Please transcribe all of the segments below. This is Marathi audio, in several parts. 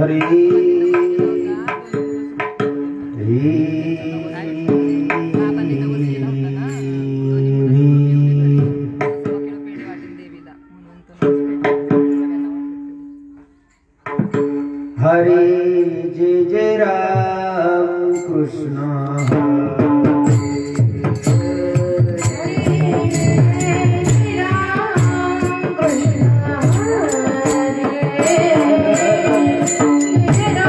हरे हरे जय जय राम कृष्ण Hare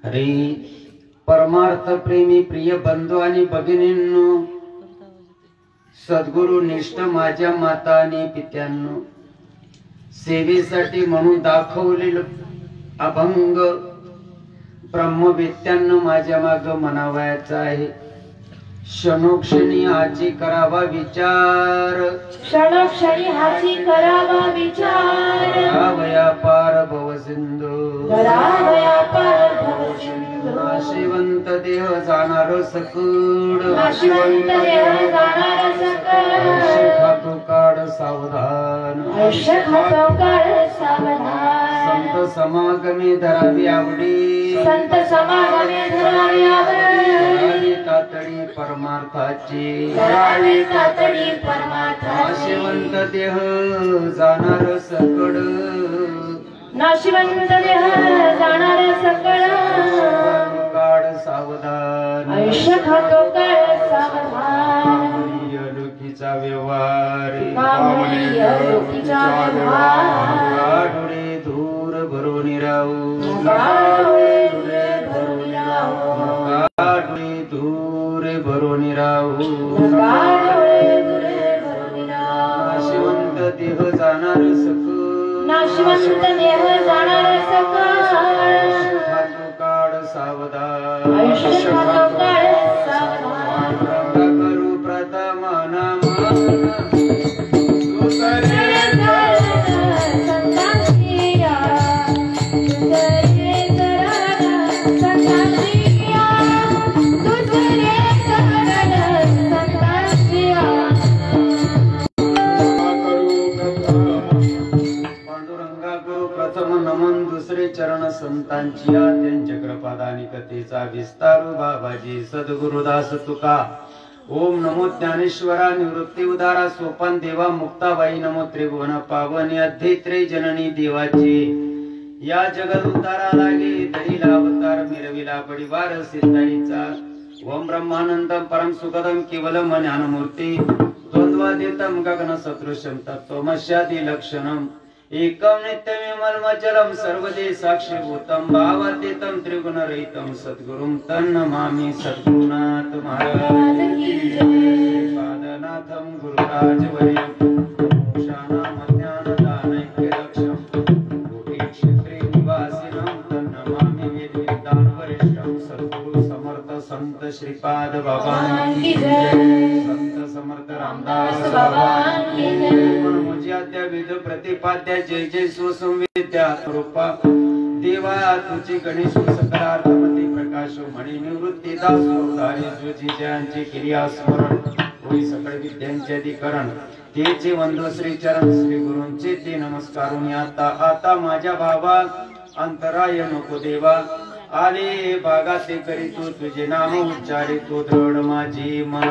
हरे परमार्थ प्रेमी प्रिय बंधू आणि भगिनींनो, सद्गुरु निष्ठ माझ्या माता आणि पित्यांनो, सेवेसाठी म्हणून दाखवलेलं अभंग ब्रह्मवेत्यांनो माझ्या माग म्हणावयाचा आहे. क्षणोक्षणी हाची करावा विचार, क्षणोक्षणी हाची करावा विचार. करावया पार भवसिंधू, करावया पार भवसिंधू. नाशिवंत देह जाणार सकड, नाशिवंत देह जाणार सकड. आयुष्य खातो काळ सावधान, आयुष्य खातो काळ सावधान. संत समागमे धरावी आवडी, संत समागमे धरावी आवडी. करावी तातडी परमार्थाची, करावी तातडी परमार्थाची. नाशिवंत देह जाणार सकड, नाशिवंत देह जाणार सकड. काळ सावधान, आयुष्य खातो काळ सावधान. लोकीचा व्यवहार, कामणीय लोकीचा व्यवहार. गाढुळे दूर भरून राहू, गाढुळे भरून राहू. गाढुळे दूर भरून राहू. गाढुळे भरून राहू. नाशिवंत देह जाणार सकळ, नाशिवंत देह जाणार सकळ. खातो काळ सावधान, आयुष्य खातो काळ सावधान. करू प्रथम नाम नमन. दुसरे चरण संतांची त्यांच्या कृपादानी कथेचा विस्तारू बाबाजी सद्गुरुदास तुका. ओम नमो ज्ञानेश्वरा निवृत्ती उदारा सोपान देवा मुक्ताबाई नमो त्रिभुवन पावनी अध्यत्रे जननी देवाची. या जगद उद्धारा लागे दरीला अवतार मिरविला परिवार सिद्धाईचा. ओम ब्रह्मानंदम परम सुखदम केवलम ज्ञानमूर्ती द्वंद्वातीतम गगन सदृशम तत्वमस्यादि लक्षणम एकम नित्यमिमलमचलम सर्वदे साक्षीभूतम भावातीतम त्रिगुणरहितम सद्गुरुम तन्नमामि. सद्गुरुनाथ महाराज की जय. पादनाथम गुरुराजवर्यम मोक्षानामज्ञानदानैक्यलक्ष्यम कोटि क्षेत्रे निवासिनं तन्नमामि वेदविद्वान् वरिष्ठं. सद्गुरु समर्थ संत श्रीपाद बाबा की जय. संत समर्थ रामदास बाबा की जय. मुझ्याद्या विध प्रतिपाद्या जय जय सुसंवेद्या रूपा देवा तुझी गणेश सकलार्थमती प्रकाश मणि निवृत्ती दास अवतारी तुझी जयांची क्रिया स्मरण होई सकळ विद्यांचे अधिकरण. तेचे वंदो श्री चरण श्री गुरूंचे ते नमस्कारून आता आता माझ्या भावा अंतराय नको देवा. आले भागाते करी तू तुझे नाम उच्चारी तू दृढ माझी मन.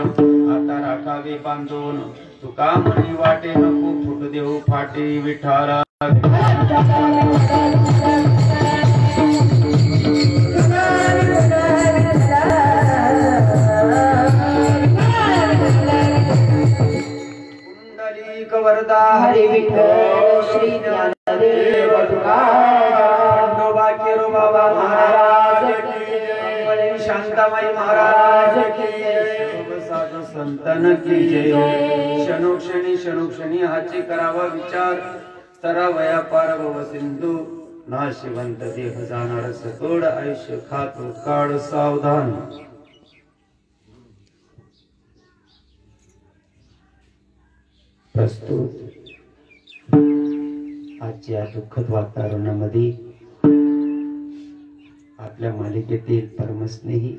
आता राखावे बांधून तुका मनी वाटे नको फुट देऊ फाटे विठाला. कुंडलिक वरदा हरी विठ्ठल श्री ज्ञानदेव तुकाराम. खंडोबा केरोबा महाराज की जय. शांताबाई महाराज की जय. साधू संतन की जय. क्षणोक्षणी क्षणोक्षणी हाची करावा विचार. तरावया पार भवसिंधू. नाशिवंत देह जाणार सकळ. आयुष्य खातो काळ सावधान. प्रस्तुत आजच्या दुःखद वातावरणामध्ये आपल्या मालिकेतील परमस्नेही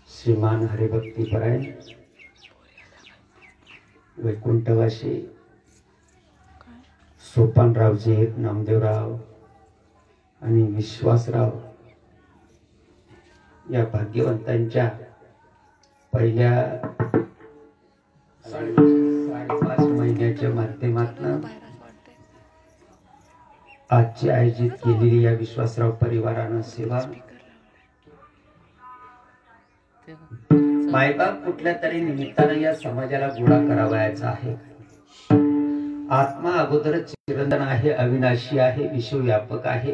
श्रीमान हरिभक्तीपरायण वैकुंठवासी सोपानरावजी नामदेवराव आणि विश्वासराव या भाग्यवंतांच्या पहिल्या 5.5 महिन्याच्या माध्यमातून आजची आयोजित केलेली या विश्वासराव परिवारानं सेवा मायबाप कुठल्या तरी निमित्तानं या समाजाला गोळा करावयाचा आहे. आत्मा अगोदरच चिरंतन आहे, अविनाशी आहे, विश्वव्यापक आहे.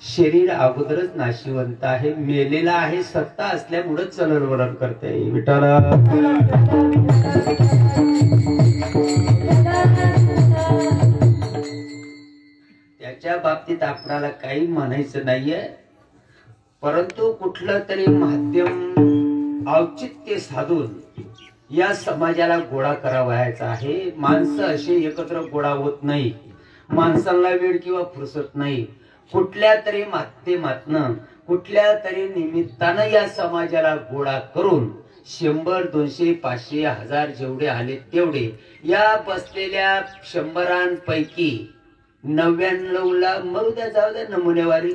शरीर अगोदरच नाशिवंत आहे, मेलेला आहे. सत्ता असल्यामुळे चलनवलन करते. विठ्ठला त्याच्या बाबतीत आपणाला काही म्हणायचं नाहीये, परंतु कुठलं तरी माध्यम औचित्य साधून या समाजाला गोळा करावयाचा आहे. माणसं असे एकत्र गोळा होत नाही. माणसांना वेळ किंवा फुरसत नाही. कुठल्या तरी माध्यमातनं कुठल्या तरी निमित्तानं या समाजाला गोळा करून 100, 200, 500, 1000 जेवढे आले तेवढे या बसलेल्या 100 99ला मरू द्या, जाऊ द्या, नमुनेवारी.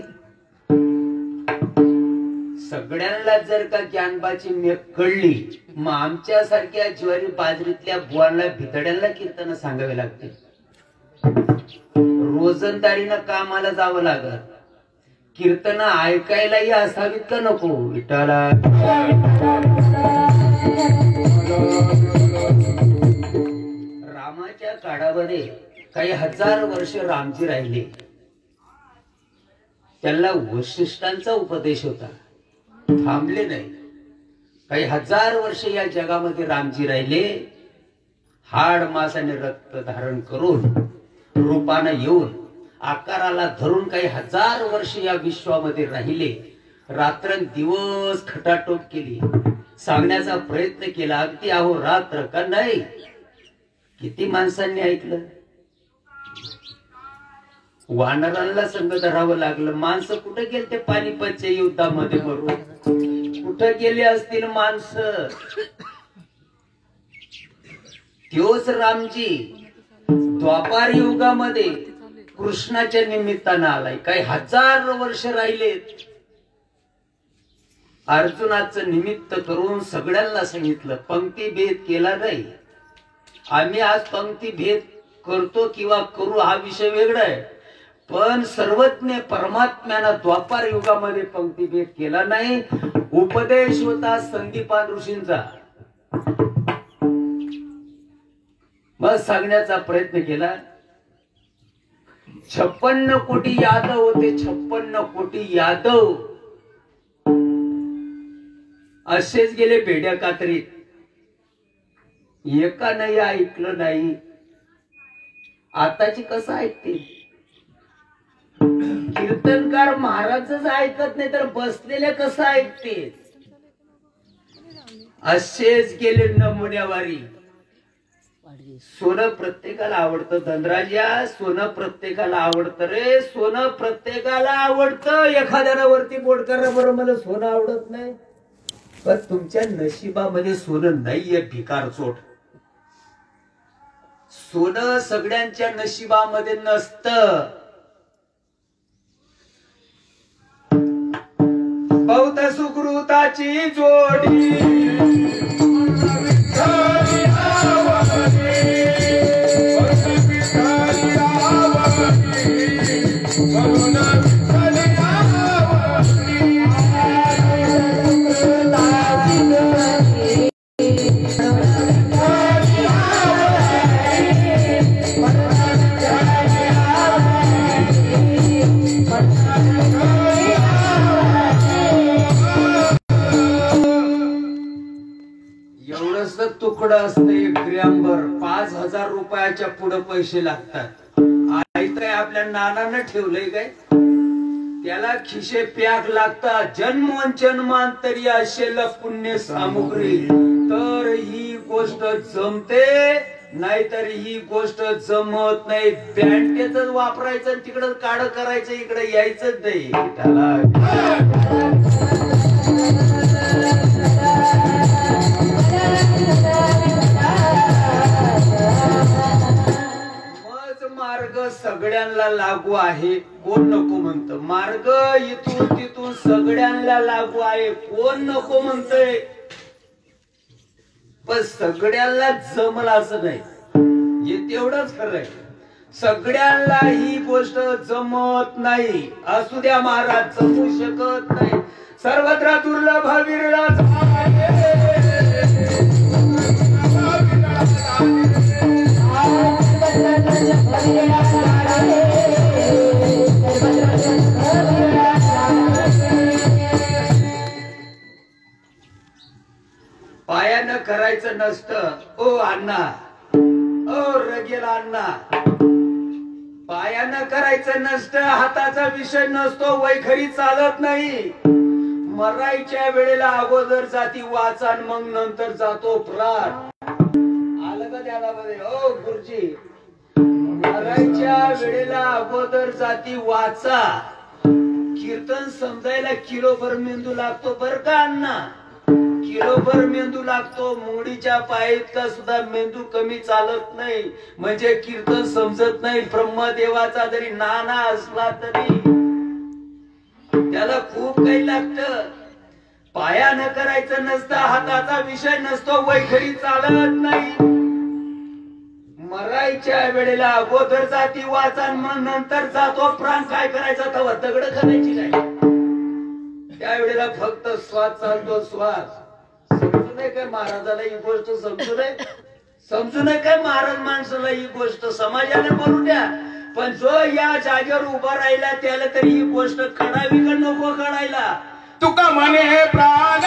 सगळ्यांना जर का ज्ञानबाची मेघ कळली, मग आमच्या सारख्या ज्वारी बाजरीतल्या बुवांना भितड्यांना कीर्तन सांगावे लागते. रोजंदारीनं कामाला जावं लागत. कीर्तन ऐकायलाही असावीत का नको? विठ्ठला रामाच्या काळामध्ये काही 1000 वर्ष रामजी राहिले. त्यांना वशिष्ठांचा उपदेश होता, थांबले नाही. काही 1000 वर्ष या जगामध्ये रामजी राहिले. हाड मांस आणि रक्त धारण करून, रूपानं येऊन, आकाराला धरून काही 1000 वर्ष या विश्वामध्ये राहिले. रात्रंदिवस खटाटोप केली, सांगण्याचा प्रयत्न केला, अगदी अहोरात्र का नाही. किती माणसांनी ऐकलं? वानरांना संग धरावं लागलं. माणसं कुठे गेले ते पानिपतच्या युद्धामध्ये मरून? कुठे गेले असतील माणसं? त्योच रामजी द्वापार युगामध्ये कृष्णाच्या निमित्तानं आलाय. काही 1000 वर्ष राहिलेत. अर्जुनाचं निमित्त करून सगळ्यांना सांगितलं. पंक्ती भेद केला नाही. आम्ही आज पंक्ती भेद करतो किंवा करू हा विषय वेगळा आहे, पण सर्वज्ञ परमात्म्यानं द्वापार युगामध्ये पंक्ती भेद केला नाही. उपदेश होता संदीपान ऋषींचा. मग सांगण्याचा प्रयत्न केला. 56 कोटी यादव होते. 56 कोटी यादव असेच गेले भेड्या कातरीत. एकानंही ऐकलं नाही. आताची कसं ऐकते? कीर्तनकार महाराजच ऐकत नाही तर बसलेले कसं ऐकते? असेच गेले नमुन्यावारी. सोनं प्रत्येकाला आवडतं. धनराजा, सोनं प्रत्येकाला आवडतं रे. सोनं प्रत्येकाला आवडतं. एखाद्याला वरती बोट करा, बरं मला सोनं आवडत नाही. पण तुमच्या नशिबामध्ये सोनं नाहीये. भिकार चोट. सोनं सगळ्यांच्या नशिबामध्ये नसतं. बहुत सुकृताची जोडी तुकडं असतं 1 ग्रॅमभर. 5000 रुपयाच्या पुढे पैसे लागतात. आई आपल्या नानानं ठेवलंय काय? त्याला खिशे पॅक लागतात. जन्मोजन्मांतरी असेल पुण्य सामुग्री तर ही गोष्ट जमते, नाहीतर ही गोष्ट जमत नाही. बँकेच वापरायचं, तिकडं काढ करायचं, इकडे यायचं नाही. मार्ग सगळ्यांना लागू आहे. कोण नको म्हणत? मार्ग इथून तिथून सगळ्यांना लागू आहे. कोण नको म्हणतंय? पण सगळ्यांना जमल असं नाही. हे तेवढंच खरंय. सगळ्यांना ही गोष्ट जमत नाही. असू द्या महाराज, जमू शकत नाही. सर्वत्र दुर्लभ विरळ पायानं करायचं नसतं. ओ अण्णा, ओ रगेला अण्णा, पायानं करायचं नसतं. हाताचा विषय नसतो. वैखरी चालत नाही. मरायच्या वेळेला अगोदर जाती वाचन, मग नंतर जातो प्राण. आलं का ध्यानामध्ये? ओ गुरुजी, मरायच्या वेळेला अगोदर जाती वाचा. कीर्तन समजायला किलोभर मेंदू लागतो बर का अण्णा, किलोभर मेंदू लागतो. मुंगडीच्या पायीत का सुद्धा मेंदू कमी चालत नाही. म्हणजे कीर्तन समजत नाही. ब्रह्मदेवाचा जरी नाना असला तरी त्याला खूप काही लागतं. पायानं करायचं नसतं. हाताचा विषय नसतो. वैखरी चालत नाही. मरायच्या वेळेला अगोदर जाती वाचन, मग नंतर जातो प्राण. काय करायचा तवा दगड करायची नाही. त्यावेळेला फक्त श्वास चालतो. श्वास समजू नये काय महाराजाला ही गोष्ट? समजू नये, समजू नये काय महाराज माणसाला ही गोष्ट? समाजाला बोलू द्या, पण जो या जागेवर उभा राहिला त्याला तरी ही गोष्ट कळावी का नको कळायला? तुका म्हणे प्राण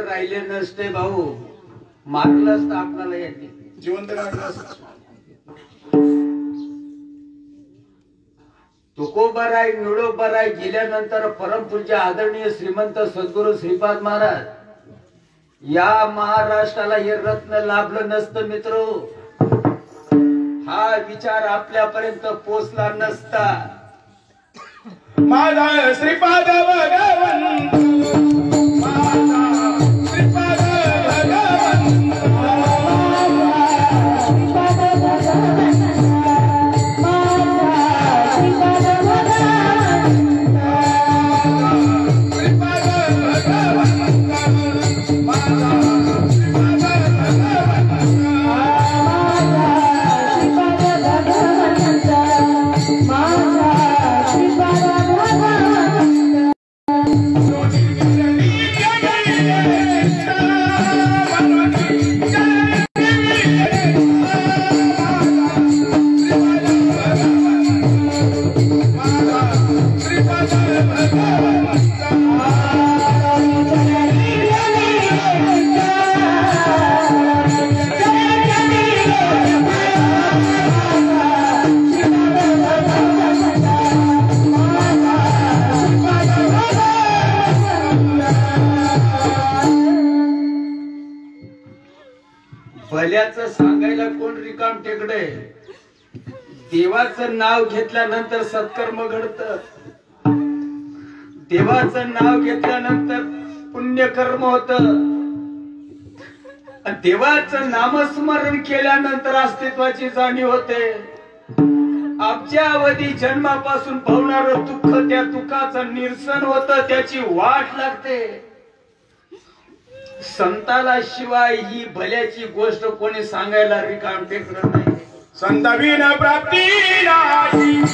राहिले नसते भाऊ, मारलं असतं आपल्याला. यांनी जिवंत राहिलं. तुकोबाराय निळोबाराय गेल्यानंतर परमपूज्य आदरणीय श्रीमंत सद्गुरू श्रीपाद महाराज या महाराष्ट्राला हे रत्न लाभलं नसतं मित्र. हा विचार आपल्यापर्यंत पोचला नसता. माझा श्रीपाद भगवंत, माझा श्रीपाद भगवंत, भल्याचं सांगायला कोण रिकाम टेकडे. देवाचं नाव घेतल्यानंतर सत्कर्म घडत. देवाचं नाव घेतल्यानंतर पुण्यकर्म होत. देवाचं नामस्मरण केल्यानंतर अस्तित्वाची जाणीव होते. अब्जावधी जन्मापासून भवणार दुःख, त्या दुःखाचं निरसन होत, त्याची वाट लागते. संताला शिवाय ही भल्याची गोष्ट कोणी सांगायला रिकाम टेकडं नाही. संतविन प्राप्ती नाही,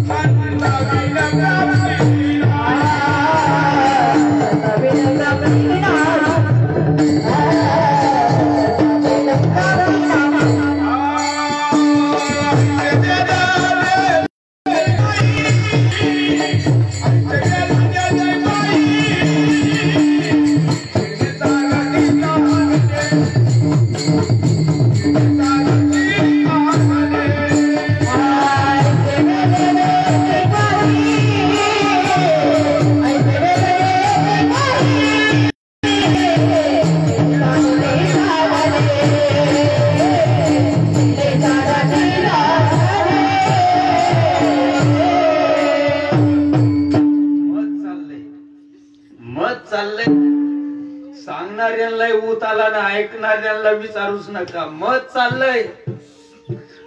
संतविन प्राप्ती ऐकणाऱ्याला विचारूच नका. मत चाललंय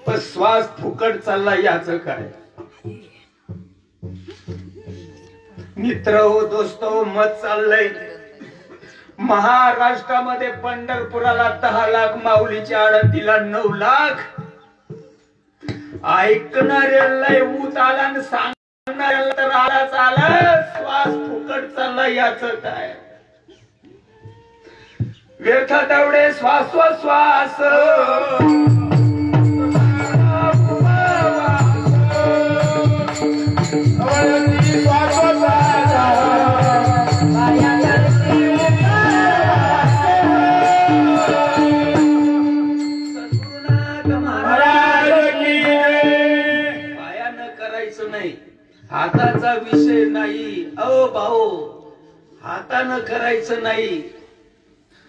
पण श्वास फुकट चाललाय याच काय. मित्र हो, दोस्त हो, मत चाललंय. महाराष्ट्रामध्ये पंढरपुराला 10 लाख, माऊलीच्या आळंदीला 9 लाख. ऐकणाऱ्याला ऊत आला आणि सांगणाऱ्याला तर आलाच आला. श्वास फुकट चालला याच काय. व्यर्थ तेवढे श्वासोश्वास हाताचा विषय नाही. अहो भाऊ, हातानं करायचं नाही.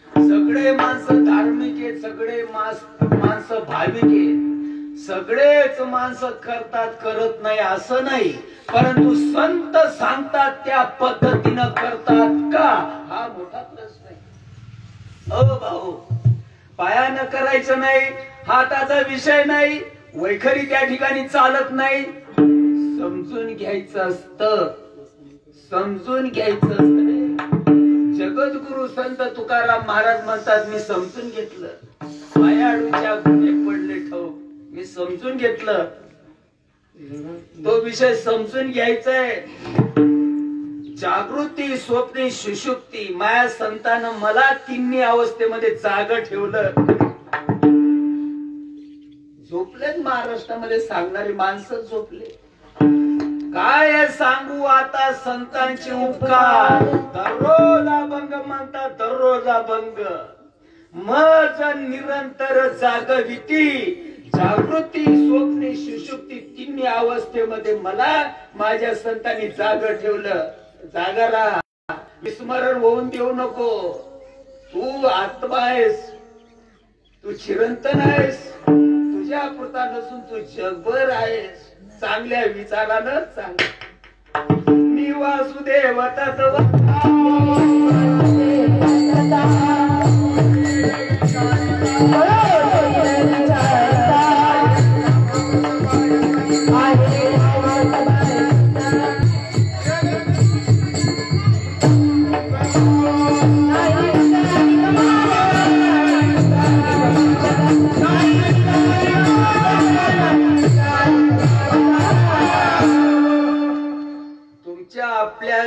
सगळे माणसं धार्मिक आहेत, सगळे माणसं भाविक आहेत, सगळेच माणसं करतात, करत नाही असं नाही. परंतु संत सांगतात त्या पद्धतीनं करतात का, हा मोठा प्रश्न आहे. अहो भाऊ, पायानं करायचं नाही, हाताचा विषय नाही, वैखरी त्या ठिकाणी चालत नाही. समजून घ्यायचं असतं, समजून घ्यायचं असतं. जगद्गुरु संत तुकाराम महाराज म्हणतात, मी समजून घेतलं. मायाळूच्या गुन्हे पडले ठाऊक, मी समजून घेतलं. तो विषय समजून घ्यायचाय. जागृती, स्वप्नी, सुषुप्ती, माया संतानं मला तिन्ही अवस्थेमध्ये जाग ठेवलं. झोपलेत महाराष्ट्रामध्ये सांगणारी माणसं झोपले. काय सांगू आता संतांचे उपकार. दररोज अभंग म्हणतात, दररोज अभंग. मज निरंतर जागविती, जागृती, स्वप्ने, सुषुप्ती तिन्ही अवस्थेमध्ये मला माझ्या संतांनी जाग ठेवलं. जागा राहा, विस्मरण होऊन देऊ नको. तू आत्मा आहेस, तू चिरंतन आहेस. तुझ्या पुरता नसून तू जगभर आहेस. चांगल्या विचारानं सांग. मी वासुदेव तत्व आपल्या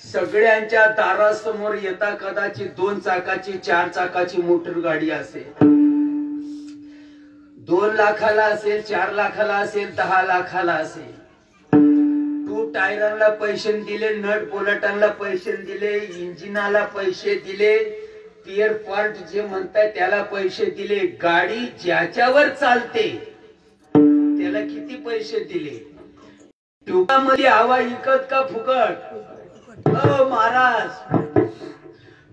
सगळ्यांच्या दारासमोर येता कदाचित 2 चाकाची 4 चाकाची मोटर गाडी असेल. 2 लाखाला असेल, 4 लाखाला असेल, 10 लाखाला असेल. 2 टायरांना पैसे दिले, नट बोलटांना पैसे दिले, इंजिनाला पैसे दिले, स्पेअर पार्ट जे म्हणताय त्याला पैसे दिले. गाडी ज्याच्यावर चालते त्याला किती पैसे दिले. ट्यूबामध्ये हवा विकत का फुकट. महाराज,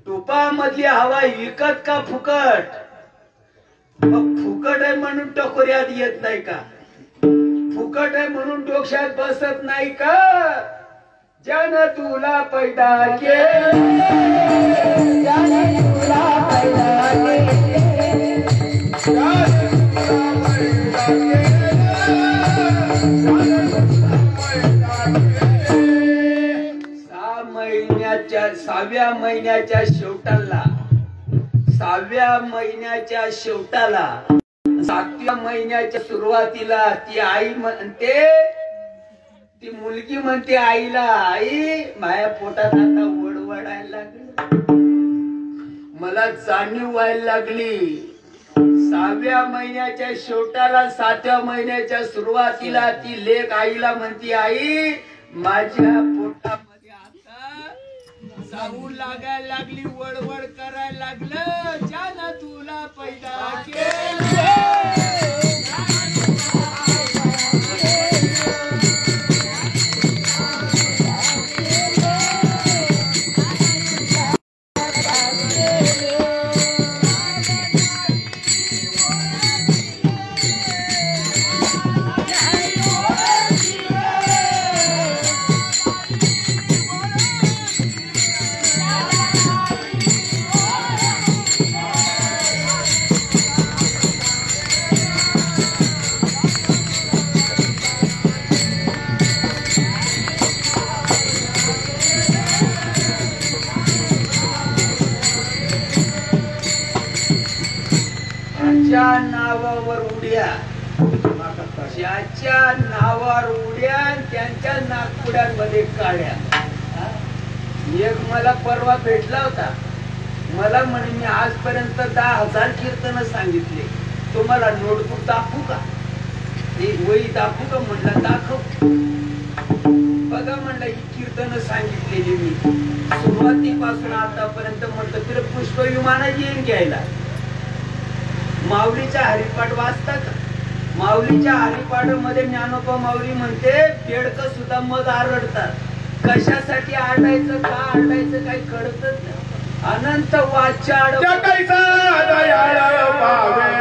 टोपामधली हवा विकत का फुकट. मग फुकट आहे म्हणून टकोऱ्यात येत नाही का. फुकट आहे म्हणून डोक्यात बसत नाही का. ज्यानं तुला पैदा केले, ज्यानं तुला पैदा केले, 6व्या महिन्याच्या शेवटाला, 6व्या महिन्याच्या शेवटाला, 7व्या महिन्याच्या सुरुवातीला ती आई म्हणते, ती मुलगी म्हणते आईला, आई माझ्या पोटात आता वडवडायला लागली, मला जाणीव व्हायला लागली. 6व्या महिन्याच्या शेवटाला, 7व्या महिन्याच्या सुरुवातीला ती लेक आईला म्हणती, आई माझ्या पोटामध्ये आता जाऊ लागायला लागली, वडवड करायला लागलं. ज्यानं तुला पैदा केलं, ज्याच्या नावावर उड्या ज्याच्या नावावर उड्या त्यांच्या नागपुड्यांमध्ये काड्या. एक मला परवा भेटला होता. मला म्हणे मी आजपर्यंत 10,000 कीर्तन सांगितले, तुम्हाला नोटबुक दाखवू का, एक वही दाखवू का? म्हणलं दाखव. बघा म्हणलं ही कीर्तन सांगितलेली मी सुरुवातीपासून आतापर्यंत. म्हटलं तुला पुष्प विमाना येईन घ्यायला. माऊलीचा हरिपाठ वाचता का? माऊलीच्या हरिपाठ मध्ये ज्ञानोबा माऊली म्हणते बेडक सुद्धा मध आरडतात. कशासाठी आरडायचं, का आरडायचं काही कळतच नाही. अनंत वाचाड जगायचा दयाळ पावे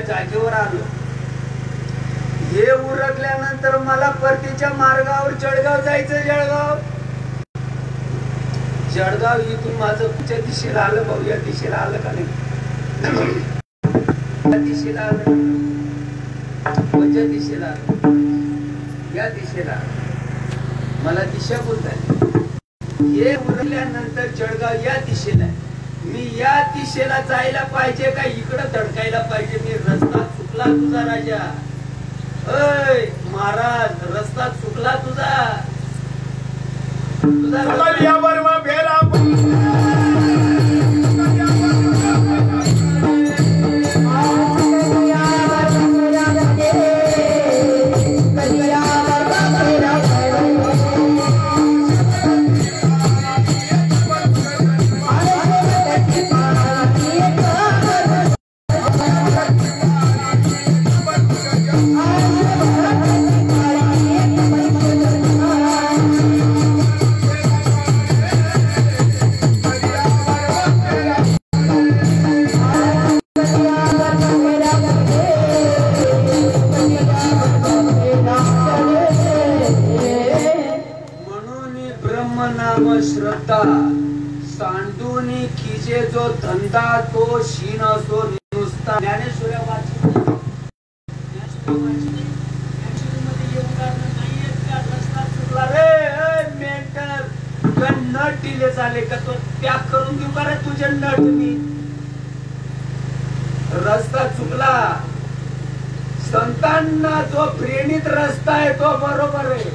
जागेवर आलो. हे उरकल्यानंतर मला परतीच्या मार्गावर जळगाव जायचं. जळगाव इथून माझं कुठच्या दिशेला आलं भाऊ? या दिशेला आलं का नाही? या दिशेला आलं, कोणत्या दिशेला आलं? या दिशेला. मला दिशा बोलताय. हे उरकल्यानंतर जळगाव या दिशेला. मी या दिशेला जायला पाहिजे का इकडं धडकायला पाहिजे? मी रस्ता चुकला तुझा राजा. अय महाराज, रस्ता चुकला तुझा. श्रद्धा सांडूनी खिजे जो धंदा तो शीन असो नुसता. ज्ञानेश्वऱ्या नट दिले झाले का? तो त्याग करून देऊ का रे तुझे नट? मी रस्ता चुकला. संतांना जो प्रेरित रस्ता आहे तो बरोबर आहे.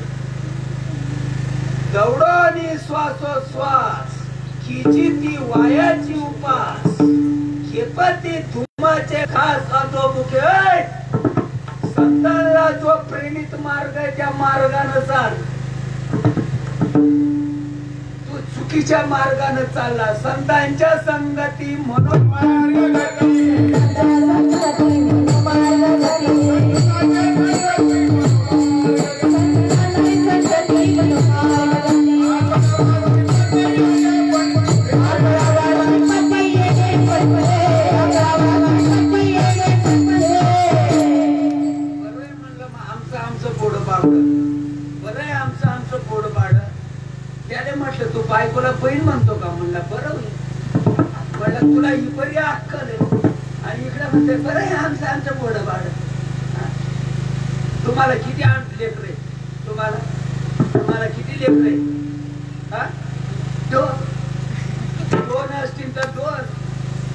दौडोनी श्वासोश्वास खिची ती वायाची उपास खेपती धुमाचे खास अधोमुखे. संतांना जो प्रेरित मार्ग आहे त्या मार्गाने चाल. तू चुकीच्या मार्गाने चालला. संतांच्या संगती म्हणून म्हटलं तू बायकोला बहीण म्हणतो का? म्हणला बरं होईल. म्हणलं तुला ही बरी अक्कल आहे. आणि इकडे म्हणते बरं आहे आमचं पोडं बाळ. तुम्हाला किती लेकरे? तुम्हाला किती लेकरे? दोन असतील तर 2,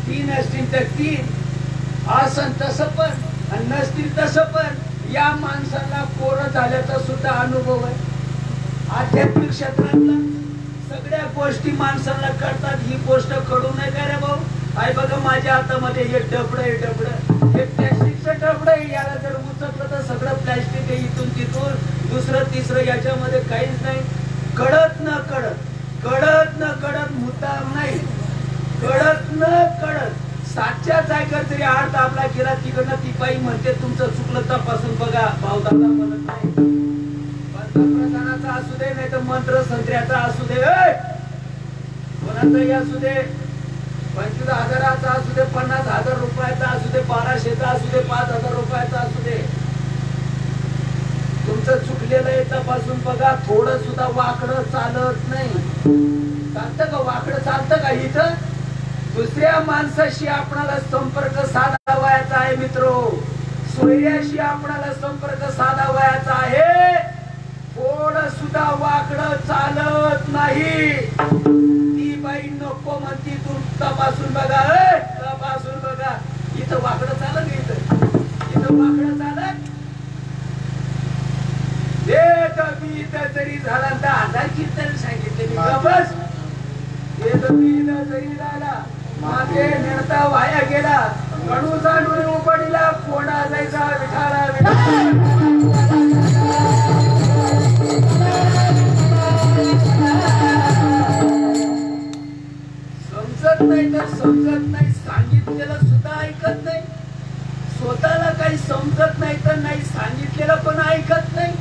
3 असतील तर 3. असं तसं पण आणि नसतील तसं पण. या माणसाला पोरं झाल्याचा सुद्धा अनुभव आहे. आध्यात्मिक क्षेत्रातला सगळ्या गोष्टी माणसाला कळतात. ही गोष्ट कळू नये का रे भाऊ? आई बघा माझ्या हातामध्ये हे डबड हे प्लॅस्टिकचं डबड आहे. याला जर उचललं तर सगळं प्लॅस्टिक ते इथून तिथून दुसरं तिसरं याच्यामध्ये काहीच नाही. कळत न कळत मुद्दाम नाही, कळत न कळत सातच्या जागेवर जरी अर्थ आपला गेला तिकडनं ती बाई म्हणते तुमचं चुकलं तपासून बघा. भावदादा म्हणत नाही. पंतप्रधानाचा असू दे नाही तर मंत्र संत्र्याचा असू दे, कोणाचाही असू दे, 25,000चा असू दे, 50,000 रुपयाचा असू दे, 1200चा असू दे, 5,000 रुपयाचा असू दे, तुमचं चुकलेलं आहे तपासून बघा. थोडं सुद्धा वाकडं चालत नाही. चालतं का? वाकडं चालतं का? इथं दुसऱ्या माणसाशी आपणाला संपर्क साधावयाचा आहे मित्रो, सोयऱ्याशी आपणाला संपर्क साधावयाचा आहे. थोडं सुद्धा वाकडं चालत नाही. ती बाई नको म्हणती तू तपासून बघा, तपासून बघा. इथं वाकडं चालत, इथं वाकडं चालत. जरी झाला तर 1000 कीर्तन सांगितले मी बस. जरी झाला मागे निर्ता वाया गेला, गणूचा डोळी उपडीला कोणा जायचा विठाला समजत नाही तर समजत नाही, सांगितलेलं सुद्धा ऐकत नाही. स्वतःला काही समजत नाही तर नाही, सांगितलेलं पण ऐकत नाही.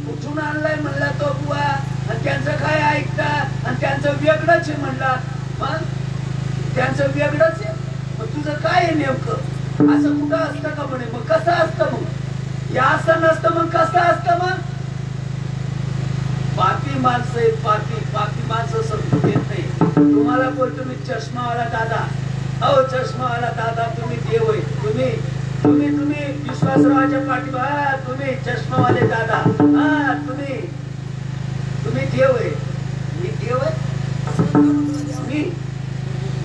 कुठून आणलाय म्हणला तो बुवा, आणि त्यांचं काय ऐकता, आणि त्यांचं वेगळंच आहे म्हणला. मग त्यांचं वेगळंच आहे, मग तुझं काय आहे नेमकं? असं कुठं असतं का म्हणे? मग कसं असतं? मग या असं नसतं मग कसं असतं? मग पापी माणसं आहेत, पापी माणसं समजून येत नाही. तुम्हाला बोलतो मी चष्मावाला दादा, अहो चष्मावाला दादा तुम्ही देव आहे. तुम्ही विश्वासरावाच्या पाठीबा, तुम्ही चष्मावाले दादा, हा तुम्ही देव आहे. मी देव आहे?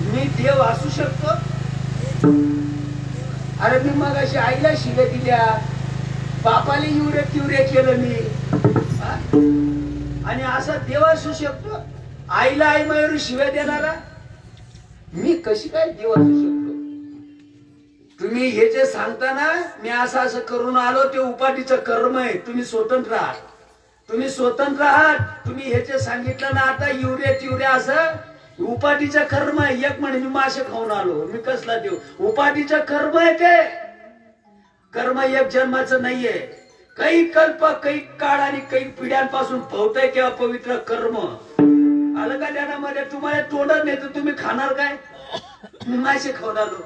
मी देव असू शकतो? अरे मी मग अशी आईला शिव्या दिल्या, बापाला इवरे केलं मी, आणि असा देव असू शकतो? आईला आई मयूर शिव्या देणारा मी कशी काय देव असू शकतो? तुम्ही हे जे सांगताना मी असं करून आलो ते उपाधीचं कर्म आहे. तुम्ही स्वतंत्र आहात, तुम्ही हे जे सांगितलं ना आता युरे असं उपाधीचं कर्म आहे. एक म्हणे मी मासे खाऊन आलो, मी कसला देव? उपाधीचं कर्म आहे ते. कर्म एक जन्माचं नाहीये. काही कल्प, काही काळ आणि काही पिढ्यांपासून पवतय तेव्हा पवित्र कर्म आलं का ध्यानामध्ये? तुम्हाला तोंडच नाही तर तुम्ही खाणार काय? मी मासे खाऊन आलो.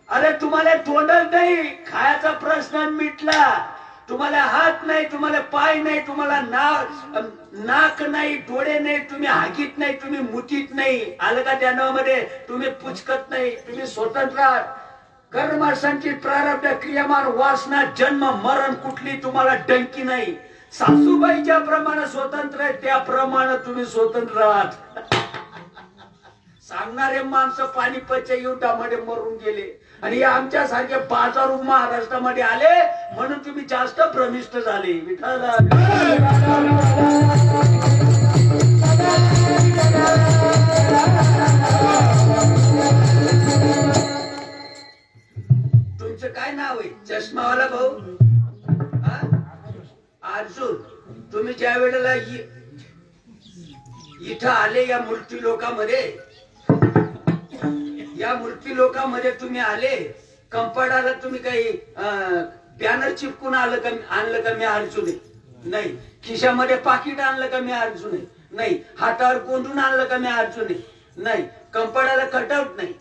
अरे तुम्हाला तोंडच नाही, खायचा प्रश्न मिटला. तुम्हाला हात नाही, तुम्हाला पाय नाही, तुम्हाला नाक नाही, डोळे नाही, तुम्ही हाकीत नाही, तुम्ही मुतीत नाही. आलं का ध्यानामध्ये? तुम्ही पुचकत नाही, तुम्ही स्वतंत्र आहात. कर्म संचित प्रारब्ध क्रियामान वासना जन्म मरण कुठली तुम्हाला डंकी नाही. सासूबाई ज्याप्रमाणे स्वतंत्र आहे त्याप्रमाणे तुम्ही स्वतंत्र आहात. सांगणारे माणसं पानिपतच्या युद्धामध्ये मरून गेले आणि आमच्या सारखे 5,000 महाराष्ट्रामध्ये आले म्हणून तुम्ही जास्त भ्रमिष्ट झाले. तुमचं काय नाव आहे? चष्मावाला भाऊ अर्जुन. तुम्ही ज्या वेळेला इथं आले या मूर्ती लोकांमध्ये तुम्ही आले, कंपाडाला तुम्ही काही बॅनर चिपकून आणलं का मी अर्जुन आहे? नाही. खिशामध्ये पाकिट आणलं का मी अर्जुन आहे? नाही. हातावर गोंधून आणलं का मी अर्जुन आहे? नाही. कंपाडाला कटआउट नाही,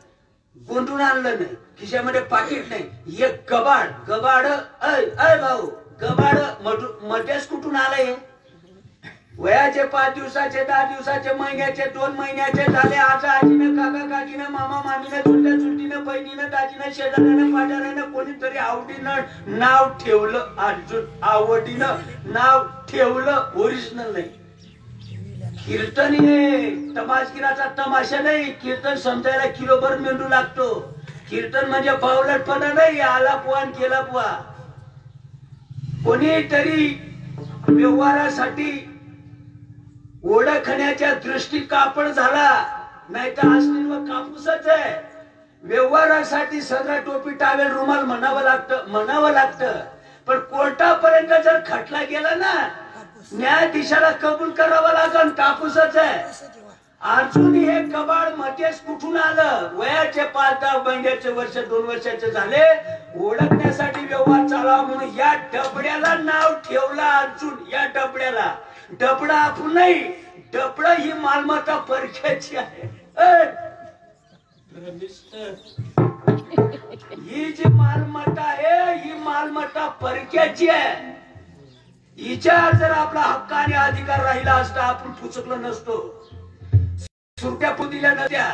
गोंधून आणलं नाही, खिशामध्ये पाकिट नाही. एक गबाड अय भाऊ, गबाड मटेच कुठून आलंय? वयाचे 5 दिवसाचे, 10 दिवसाचे, महिन्याचे, 2 महिन्याचे झाले. आजा आजीनं, काका काकीनं, मामा मामीनं, चुलत्या चुलतीनं, बहिणीनं, दाजीनं, शेजाऱ्यानं, पाजाऱ्यानं कोणीतरी आवडीनं नाव ठेवलं. अर्जुन आवडीनं नाव ठेवलं, ओरिजिनल नाही. कीर्तन हे तमाशगिराचा तमाशा नाही. कीर्तन समजायला किलोभर मेंदू लागतो. कीर्तन म्हणजे पावलटपणा नाही, आला पुआ केला पुआ. कोणीतरी व्यवहारासाठी ओळखण्याच्या दृष्टी कापड झाला, नाही तर असतील व कापूसच आहे. व्यवहारासाठी सदरा टोपी टावेल रुमाल म्हणावं लागतं. पण कोर्टापर्यंत जोपर्यंत जर खटला गेला ना न्यायाधीशाला कबूल करावा लागल कापूसच आहे. अर्जुन हे कबाड मध्येच कुठून आलं? वयाचे 5-10 महिन्याचे वर्ष 2 वर्षाचे झाले ओळखण्यासाठी व्यवहार चालावा म्हणून या डबड्याला नाव ठेवलं अर्जुन. या डबड्याला डबडा आपण नाही, डबड ही मालमत्ता परख्याची आहे. ही जी मालमत्ता आहे ही मालमत्ता परक्याची आहे. हिच्यावर जर आपला हक्क आणि अधिकार राहिला असता आपण फुचकलो नसतो. सुरट्या पण दिल्या नसत्या,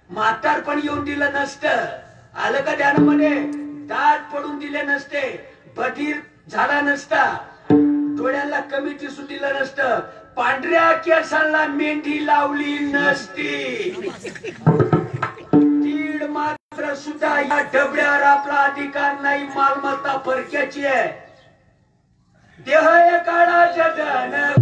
म्हातार पण येऊन दिलं नसतं. आलं का ध्यानामध्ये? दात पडून दिले नसते, बधीर झाला नसता, डोळ्याला कमी दिसू दिलं नसतं, पांढऱ्या केसांना मेंढी लावली नसती. तीड मात्र सुद्धा या डबड्यावर आपला अधिकार नाही. मालमत्ता परक्याची आहे. देह या काळाच्या धन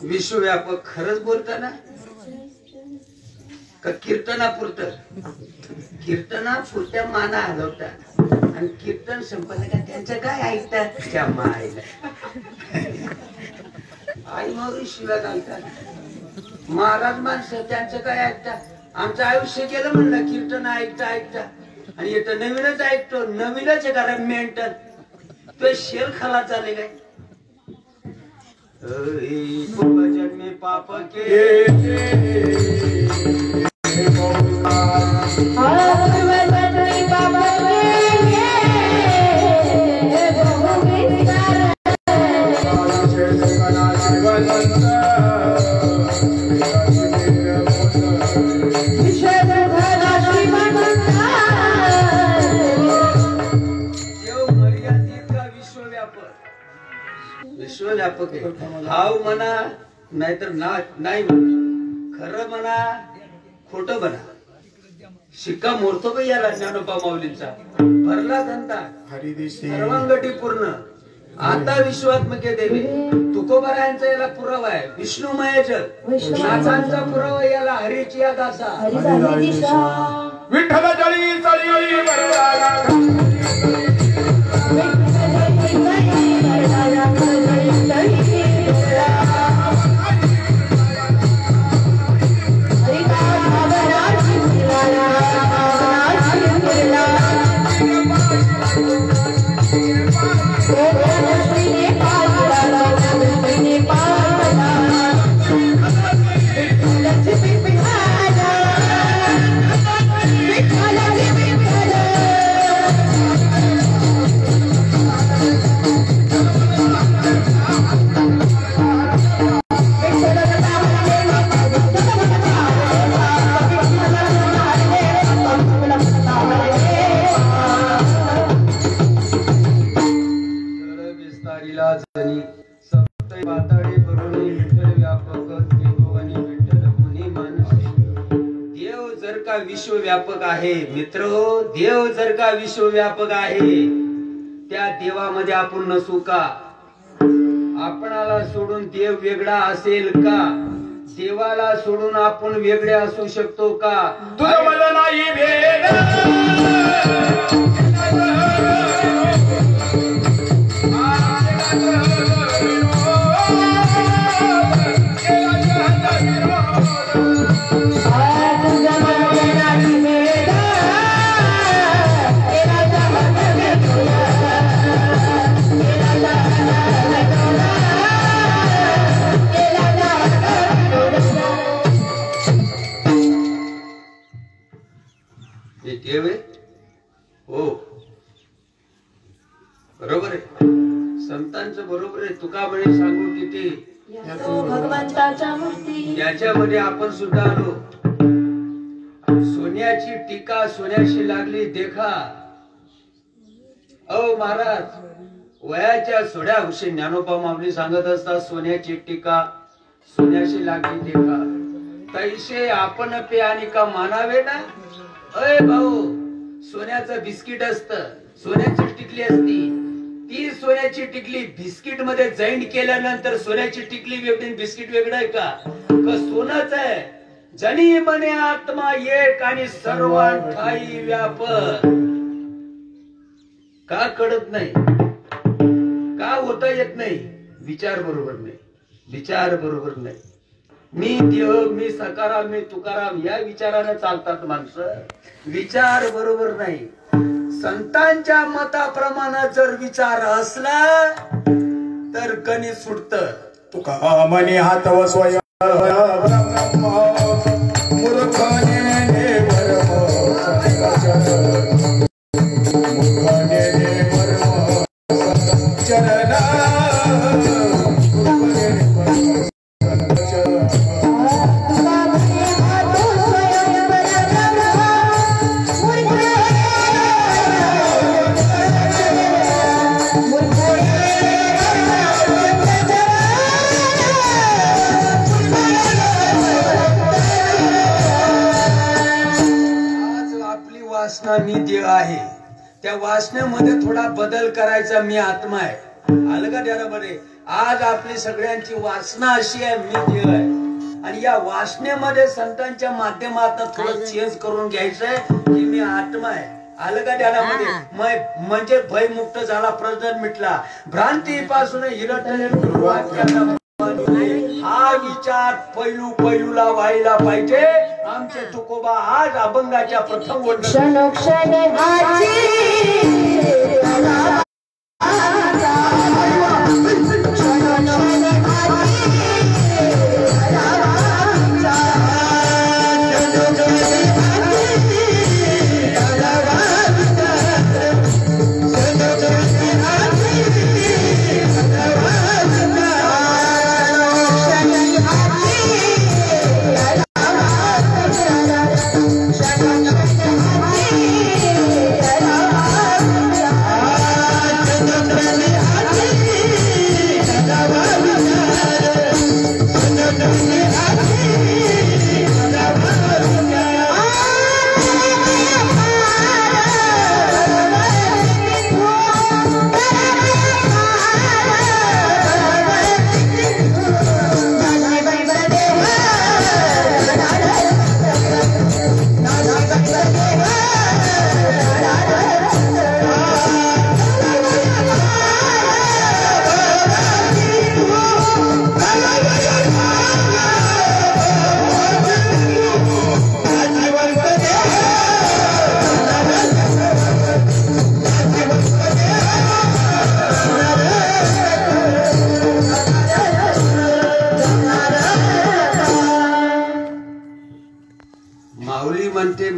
विश्वव्यापक खरंच बोलताना का कीर्तनापुरतं? कीर्तनापुरत्या माना हलवतात आणि कीर्तन संपलं का त्यांचं काय ऐकतात? त्या मायला आई मग शिव्या घालतात. महाराज माणसं त्यांचं काय ऐकतात? आमचं आयुष्य गेलं म्हणलं कीर्तन ऐकता ऐकता आणि येतं नवीनच ऐकतो. नवीनच आहे कारण मेंटल तो शेल खाला चाले काय जन्मे पाप के विश्वव्यापक आहे. हाव म्हणा नाहीतर नाही म्हणा, खरं म्हणा खोटं म्हणा. शिक्का मोडतो का याला ज्ञानोबा माऊलींचा? भरला धंदा सर्वांगटी पूर्ण. आता विश्वात्मके देवी तुकोबरायांचा याला पुरावा आहे. विष्णुमय जग नाचांचा पुरावा याला हरीची या दासा. विठ्ठल जळी चळी विश्वव्यापक आहे मित्र. देव जर का विश्वव्यापक आहे त्या देवामध्ये आपण नसू का? आपणाला सोडून देव वेगळा असेल का? देवाला सोडून आपण वेगळे असू शकतो का? तुझं मला नाही भेद देव आहे हो बरोबर आहे संतांचं बरोबर आहे तुका म्हणे सांगू किती तो भगवंताच्या मूर्ती याच्यामध्ये आपण सुद्धा आलो सोन्याची टीका सोन्याशी लागली देखा अहो महाराज वयाच्या सोड्या हुशे ज्ञानोबा माऊली सांगत असतात सोन्याची टीका सोन्याशी लागली देखा तैसे आपण पे आणि का मानावे ना अय भाऊ सोन्याचं बिस्किट असत सोन्याची टिकली असती ती सोन्याची टिकली बिस्किट मध्ये जॉईंट केल्यानंतर सोन्याची टिकली वेगळी बिस्किट वेगळं आहे का सोनच आहे जनी मने आत्मा एक आणि सर्वांठाई व्यापक का कळत नाही का होता येत नाही विचार बरोबर नाही विचार बरोबर नाही मी देव मी सकाराम मी तुकाराम या विचाराने चालतात माणसं विचार बरोबर नाही संतांच्या मताप्रमाणे जर विचार असला तर गणित सुटत तुका मनी हात व स्वयं मूर्खने मी देव आहे त्या वासनेमध्ये थोडा बदल करायचा मी आत्मा आहे आलं का त्याला बरे आज आपली सगळ्यांची वासना अशी आहे मी देव आहे आणि या वासनेमध्ये संतांच्या माध्यमातून थोडं चेंज करून घ्यायचंय की मी आत्मा आहे आलं का त्याला मध्ये म्हणजे भयमुक्त झाला प्रश्न मिटला भ्रांतीपासून हिरटले हा विचार पैलूला व्हायला पाहिजे आमचे तुकोबा आज अभंगाच्या प्रथम क्षण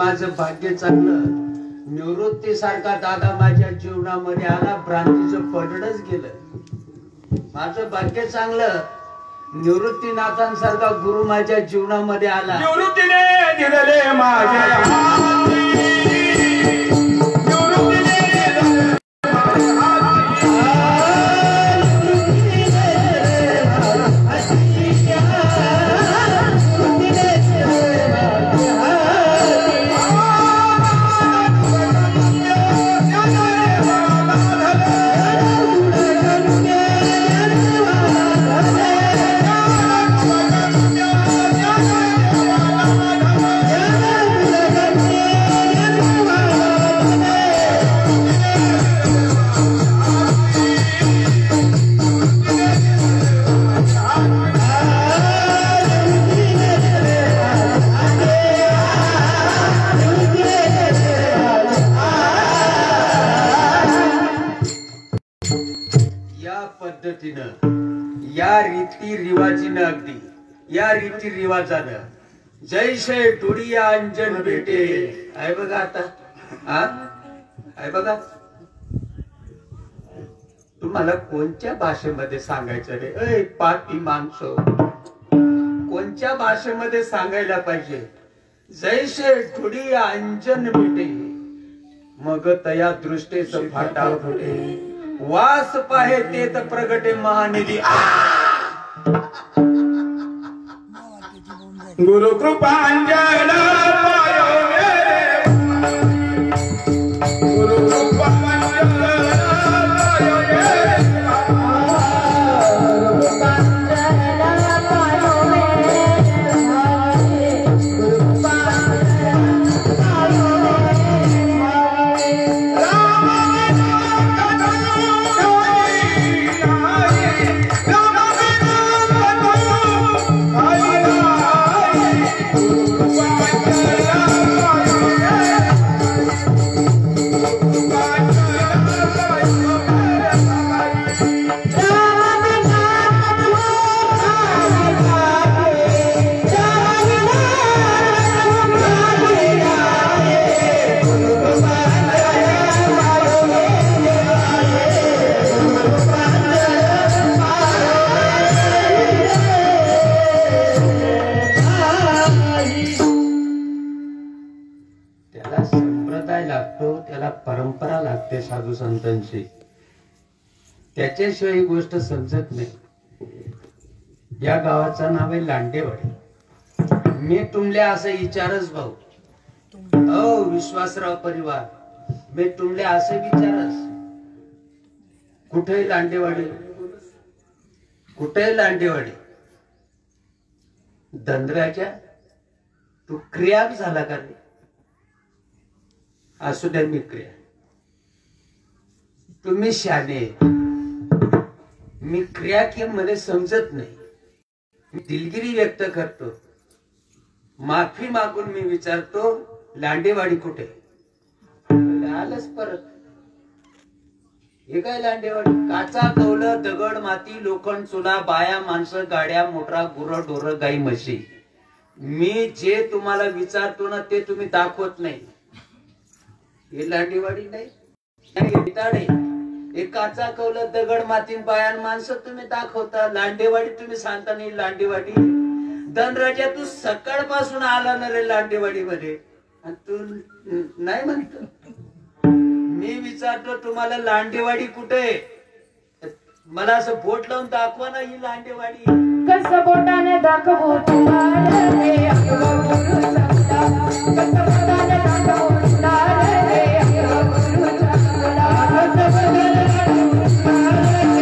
माझं भाग्य चांगलं निवृत्ती सारखा दादा माझ्या जीवनामध्ये आला भ्रांतीचं पडडच गेलं माझं भाग्य चांगलं निवृत्तीनाथांसारखा गुरु माझ्या जीवनामध्ये आला निवृत्तीने दिलेले माझ्या या रीती रिवाजीनं अगदी या रीती रिवाजानं जैसे डोळिया अंजन भेटे आहे बघा आता हा आहे बघा. तुम्हाला कोणत्या भाषेमध्ये सांगायचं रे? अय पापी माणसं, कोणत्या भाषेमध्ये सांगायला पाहिजे? जैसे थोडी अंजन भेटे मग तया दृष्टीच फाटा फुटे, वास पाहे ते तर प्रगटे महानिधी. गुरु कृपांजन पायो रे, गुरु कृपांजन पायो रे, त्याला संप्रदाय लागतो, त्याला परंपरा लागते साधू संतांची. त्याच्याशिवाय ही गोष्ट समजत नाही. या गावाचं नाव आहे लांडेवाडी. मी तुमल्या असं विचारच भाऊ, हो विश्वासराव परिवार, मी तुमल्या असं विचारच. कुठे लांडेवाडी? कुठे लांडेवाडी? दंद्राच्या तू क्रिया झाला का रे? असू द्या मी क्रिया. तुम्ही शाने, मी क्रिया की मध्ये समजत नाही. मी दिलगिरी व्यक्त करतो, माफी मागून मी विचारतो लांडेवाडी कुठे? आलंच परत. हे काय लांडेवाडी? काचा कौलं दगड माती लोखंड चुला बाया माणसं गाड्या मोटरा गुरं ढोरं गाई म्हशी. मी जे तुम्हाला विचारतो ना ते तुम्ही दाखवत नाही. हे लांडेवाडी नाही. हे काचा कौलं दगड माती बाया माणसं तुम्ही दाखवता. लांडेवाडी तुम्ही सांगता नाही. लांडेवाडी धनराजा तू सकाळपासून आला ना रे लांडेवाडी मध्ये, आणि तू नाही म्हणतो. मी विचारतो तुम्हाला लांडेवाडी कुठे? मला असं बोट लावून दाखवा ना ही लांडेवाडी. कसं बोटाने दाखवू तुम्हाला रे अगं गुरु चांगला, कसं बोटाने दाखवू तुम्हाला रे अगं गुरु चांगला, कसं बोटाने दाखवू तुम्हाला रे अगं गुरु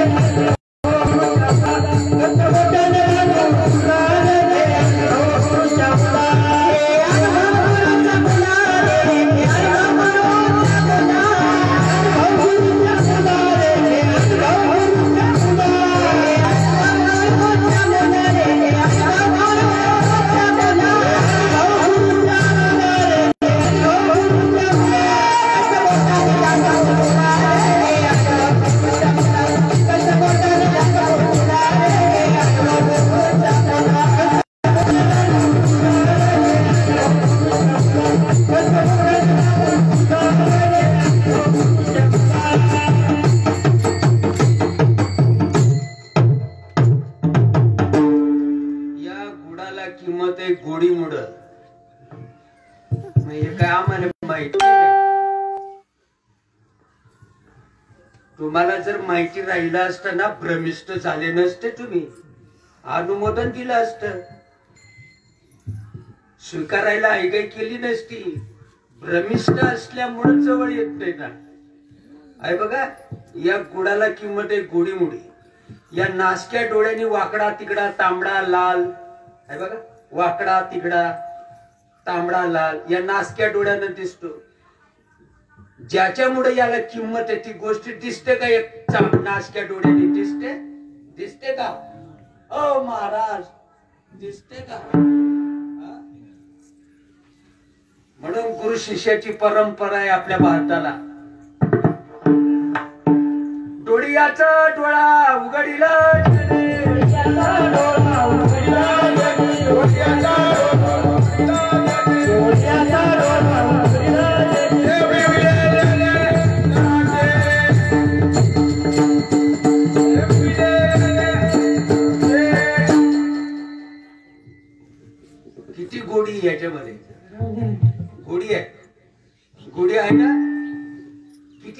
चांगला, कसं बोटाने दाखवू तुम्हाला रे अगं गुरु चांगला, अगं गुरु चांगला रे अगं गुरु चांगला, अगं गुरु चांगला रे अगं गुरु चांगला. गोडीमुड हे काय आम्हाला माहिती नाही. तुम्हाला जर माहिती राहिलं असतं ना भ्रमिष्ट झाले नसते, तुम्ही अनुमोदन दिलं असतं, स्वीकारायला ऐकाई केली नसती. भ्रमिष्ट असल्यामुळे जवळ येत नाही ना. आहे बघा, या गुडाला किंमत आहे गोडीमुडी. या नासक्या डोळ्यांनी वाकडा तिकडा तांबडा लाल, आहे बघा वाकडा तिकडा तांबडा लाल या नासक्या डोळ्यानं दिसतो. ज्याच्यामुळे याला किंमत आहे ती गोष्ट दिसते का? एक नासक्या डोळ्याने दिसते? दिसते का? ओ महाराज दिसते का? म्हणून गुरु शिष्याची परंपरा आहे आपल्या भारताला. डोळ्याचा डोळा उघडीला Every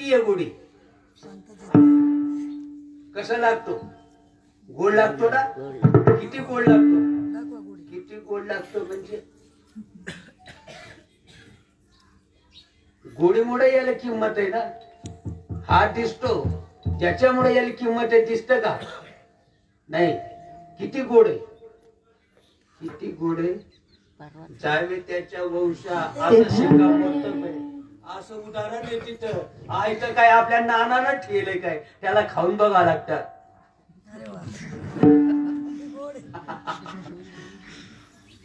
किती आहे गोडी? कसा लागतो? गोड लागतो ना? किती गोड लागतो? किती गोड लागतो म्हणजे गोडीमुळे याला किंमत आहे ना. हा दिसतो त्याच्यामुळे याला किंमत आहे, दिसत का नाही? किती गोड आहे, किती गोड आहे. जावे त्याच्या वंशा असं शिकावं असं उदाहरण आहे तिथं. आयतं काय आपल्या नानानं ठेवलंय काय, त्याला खाऊन बघा लागतात.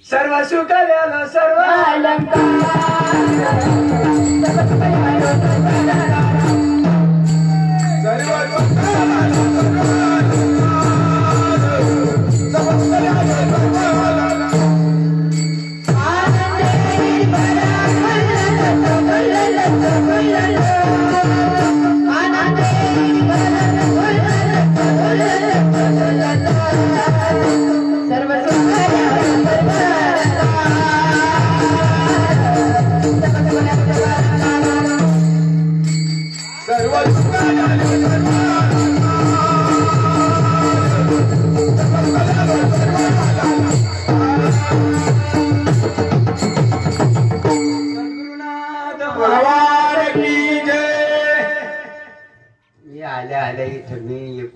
सर्व सुख व्याला सर्व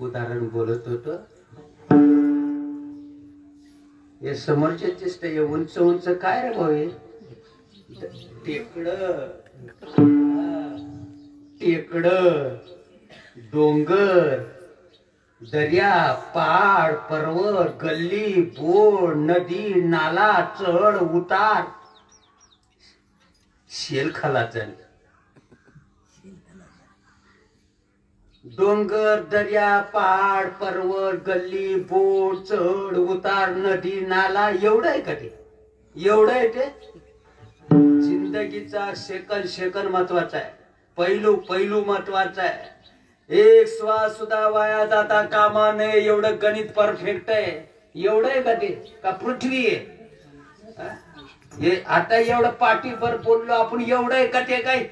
उदाहरण बोलत होतो. हे समोरचे दिसत उंच उंच काय रे भाऊ? टेकड टेकड डोंगर दर्या पहाड पर्वत गल्ली बोळ नदी नाला चढ उतार शेलखालाचल डोंगर दर्या पहाड पर्वत गल्ली बोट चढ उतार नदी नाला एवढं आहे का ते? एवढं आहे ते? जिंदगीचा सेकंद सेकंद महत्वाचा आहे. पैलू पैलू महत्वाचा आहे. एक श्वास सुद्धा वाया जाता कामा नये एवढं गणित परफेक्ट आहे. एवढं आहे का ते? का पृथ्वी आहे? हे आता एवढं पाठीभर बोललो आपण, एवढं आहे का ते? काय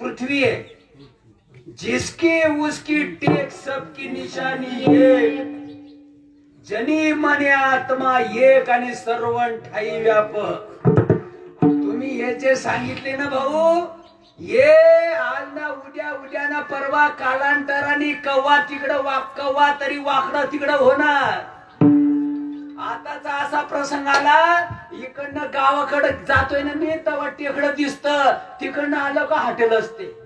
पृथ्वी आहे? जिसकी उसकी टेक सबकी निशानी एक, जनी मने आत्मा एक आणि सर्वं ठाई व्यापक. तुम्ही हे जे सांगितले ना भाऊ, ये आज ना उद्या उद्या ना परवा कालांतराने कव्वा तिकडं कव्वा तरी वाकडं तिकडं होणार. आताचा असा प्रसंग आला, इकडनं गावाकडे जातोय ना मी तेव्हा टेकडं दिसतं, तिकडनं आलं का हॉटेल असते.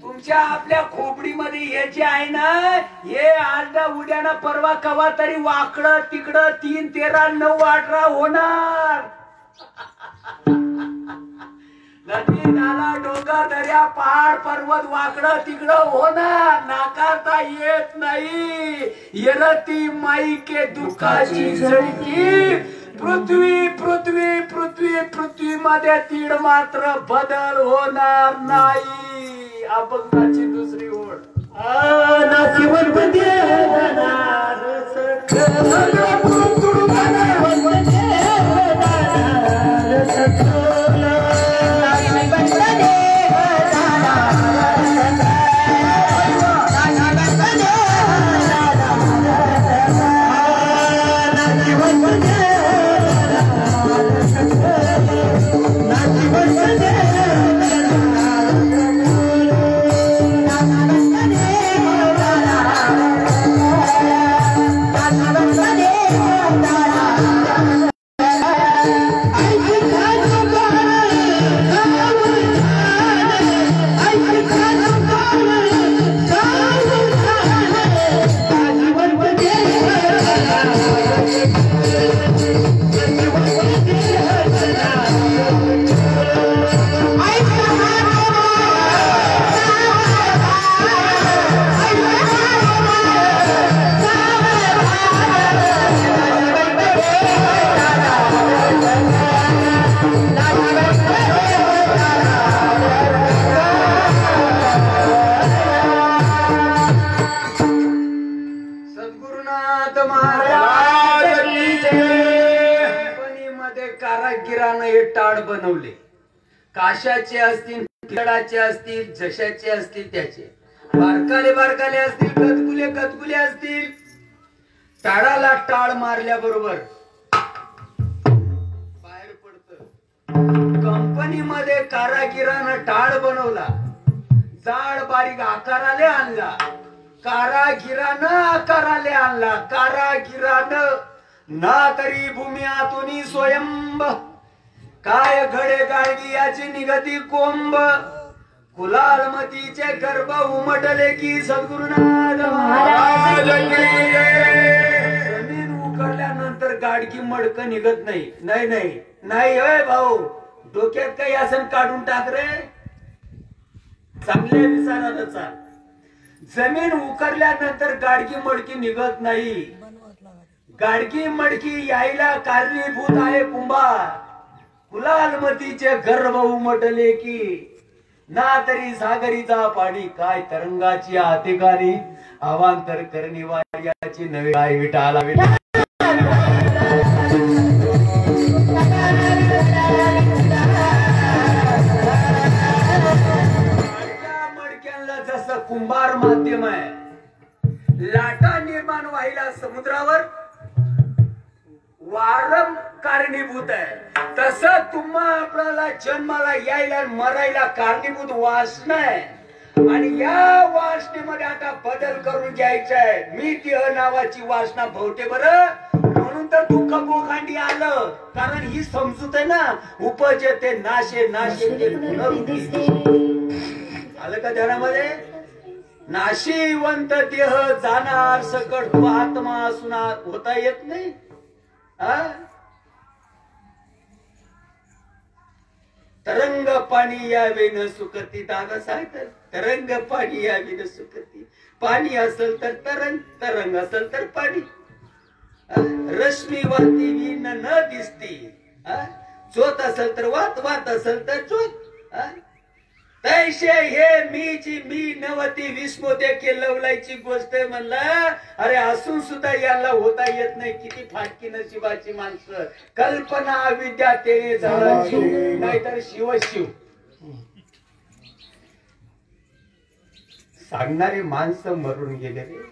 तुमच्या आपल्या खोपडीमध्ये हे जे आहे ना, हे आज ना उद्या ना परवा कवा तरी वाकडं तिकडं 3, 13, 9, 18 होणार. नदी नाला डोंगर दर्या पहाड पर्वत वाकडं तिकडं होणार. नाकारता येत नाही. येरती माई के दुःखाची झळकी पृथ्वी पृथ्वी पृथ्वी पृथ्वी मध्ये तीड मात्र बदल होणार नाही. अभंगाची दुसरी ओळ. कारागिरानं हे टाळ बनवले. काशाचे असतील किडाचे असतील, जशाचे असतील त्याचे, बारकाले असतील, कतकुले असतील. टाळाला टाळ मारल्याबरोबर बाहेर पडत. कंपनीमध्ये कारागिरानं टाळ बनवला, जाड बारीक आकाराले आणला. कारागिरानं ना तरी भूमी आतुनी स्वयंभ. काय घडे गाळगी याची निगती कोंब. कुलालमतीचे गर्भ उमटले की सद्गुरुनाथ महाराज की जय. जमीन उकरल्यानंतर गाडगी मडक निघत नाही. नाही होय भाऊ, डोक्यात काही असं काढून टाक रे. चांगल्या विचाराचा. जमीन उकरल्यानंतर गाडगी मडकी निघत नाही. गाडगी मडकी यायला कारणीभूत आहे कुंभार. कुलालमतीचे गर्भ उमटले की ना तरी सागरीचा पाणी. काय तरंगाची आतिकानी अवांतर करणी वार्याची नवे. काय विटाला मडक्यांना जसं कुंभार माध्यम आहे, लाटा निर्माण व्हायला समुद्रावर वारम कारणीभूत आहे, तसं आपल्याला जन्माला यायला मरायला कारणीभूत वासना आहे. आणि या वासनेमध्ये आता बदल करून घ्यायचा आहे. मी ती नावाची वासना भोवते बरं, म्हणून तर दुःख बोखांडी आलं. कारण ही समजूत आहे ना, उपजते नाशे आलं का ध्यानामध्ये. नाशिवंत देह जाणार सकट तो आत्मा असणार होता येत नाही. तरंग पाणी यावे न सुकती. दादा सांगतात तरंग पाणी यावे न सुकती. पाणी असेल तर तरंग असेल तर पाणी. रश्मी वरती विण न दिसती. चोत असेल तर वात असेल तर चोत. तैसे हे मी नवती विस्मो देखील लवलायची गोष्ट आहे म्हणला. अरे असून सुद्धा याला होता येत नाही. किती फाटकी नशिबाची माणसं. कल्पना विद्या ते झाडाची, नाहीतर शिव सांगणारे माणसं मरून गेले रे.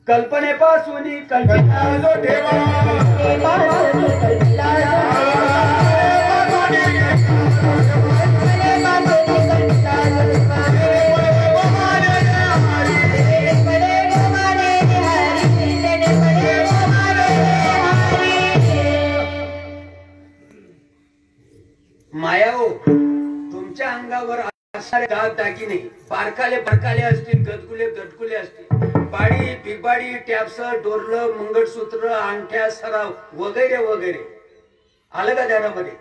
कल्पनेपासून कल्पना जो ठेवा. मायाओ, तुमच्या अंगावर असणारे दागिने बारकाले असतील, गटकुले असतील, बाडी बिगबाडी, टॅप्स, डोरलं, मंगळसूत्र, अंगठ्या, सराव वगैरे आलं का ध्यानामध्ये.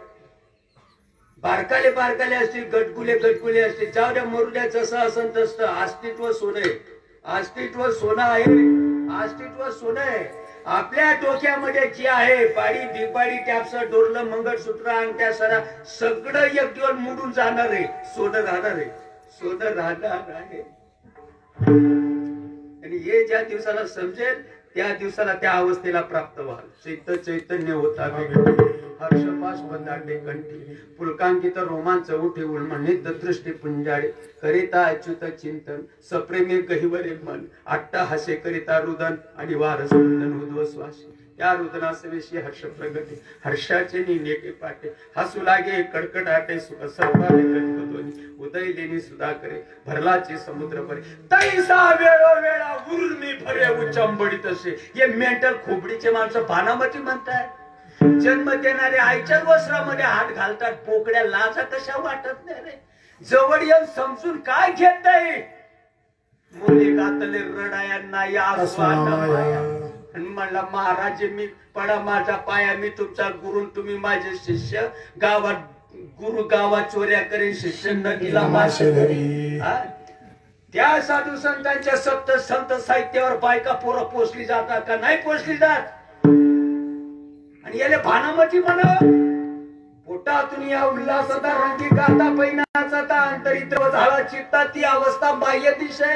बारकाले असतील, गटकुले असतील. जाऊ द्या मरू द्या, जसं असन तसं. अस्तित्व सोनं आहे. अस्तित्व सोनं आहे. आपल्या डोक्यामध्ये जे आहे बाडी बिगबाडी, टॅप्स, डोरलं, मंगळसूत्र, अंगठ्या, सरा सगळं एक दिवस मुडून जाणार आहे. सोनं राहणार आहे. आणि हे ज्या दिवसाला समजेल त्या दिवसाला त्या अवस्थेला प्राप्त व्हाल. चैतन्य होता हर्षपाश बंदाटे कंठी. पुलकांकित रोमांच उठे उलमणे दृष्टी पुंजाळे. करिता अच्युत चिंतन सप्रेमे गहिवरे मन. आट्टा हसे करिता रुदन आणि वारस उद्वश्वास. त्या रुदनासवेशी हर्ष प्रगती. हर्षाचे नेटे पाटे. हसू लागे कडकडाटे सुख सर्वाने कल्पतोनी. उदय लेनी सुधाकरे भरलाचे समुद्र परे. तैसा वेळोवेळा उर्मी भरे उचंबडी तसे. हे मेंटल खोबडीचे माणसं भानामती म्हणतात. जन्म देणारे आईच्याच वस्त्रामध्ये हात घालतात. पोकड्या लाजा कशा वाटत नाही रे. जवळ येऊन समजून काय घेत नाही. मुली गातले रडायांना या म्हणला महाराज मी पडा माझा पाया. मी तुमचा गुरु, तुम्ही माझे शिष्य. गावात चोऱ्या करेन, शिष्य नदीला मासे धरी. त्या साधू संतांच्या सप्त संत साहित्यावर बायका पोरं पोचली जातात का नाही पोचली जात. आणि याले भानामती म्हणा. पोटातून या उल्हासता रंगी गाता पैनाचा अंतरित्र झाला चित्ता. ती अवस्था बाह्य दिशे.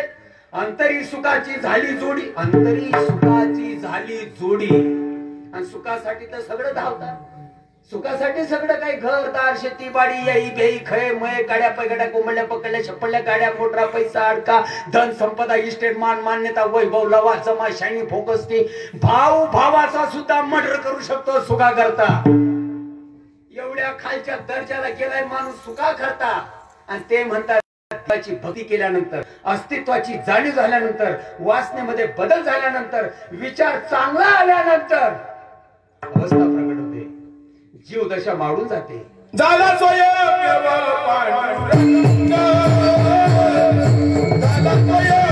अंतरी सुखाची झाली जोडी. आणि सुखासाठी तर सगळं धावतात. सुखासाठी सगळं काही घरदार शेती बाडी याई बेई खय मय काड्या पैगड्या कोंबड्या पकडल्या छपडल्या गाड्या मोटरा पैसा अडका धन संपदा इस्टेट मान मान्यता वैभव लवा जमा शाणी फोकसते भाऊ भावाचा सुद्धा मर्डर करू शकतो सुखा करता. एवढ्या खालच्या दर्जाला गेलाय माणूस सुखा करता. आणि ते म्हणतात भक्ती केल्यानंतर अस्तित्वाची जाणीव झाल्यानंतर वासनेमध्ये बदल झाल्यानंतर विचार चांगला आल्यानंतर अवस्था प्रकट होते. जीव दशा मारून जाते. झाला स्वयं केवळ पांडुरंग झाला स्वयं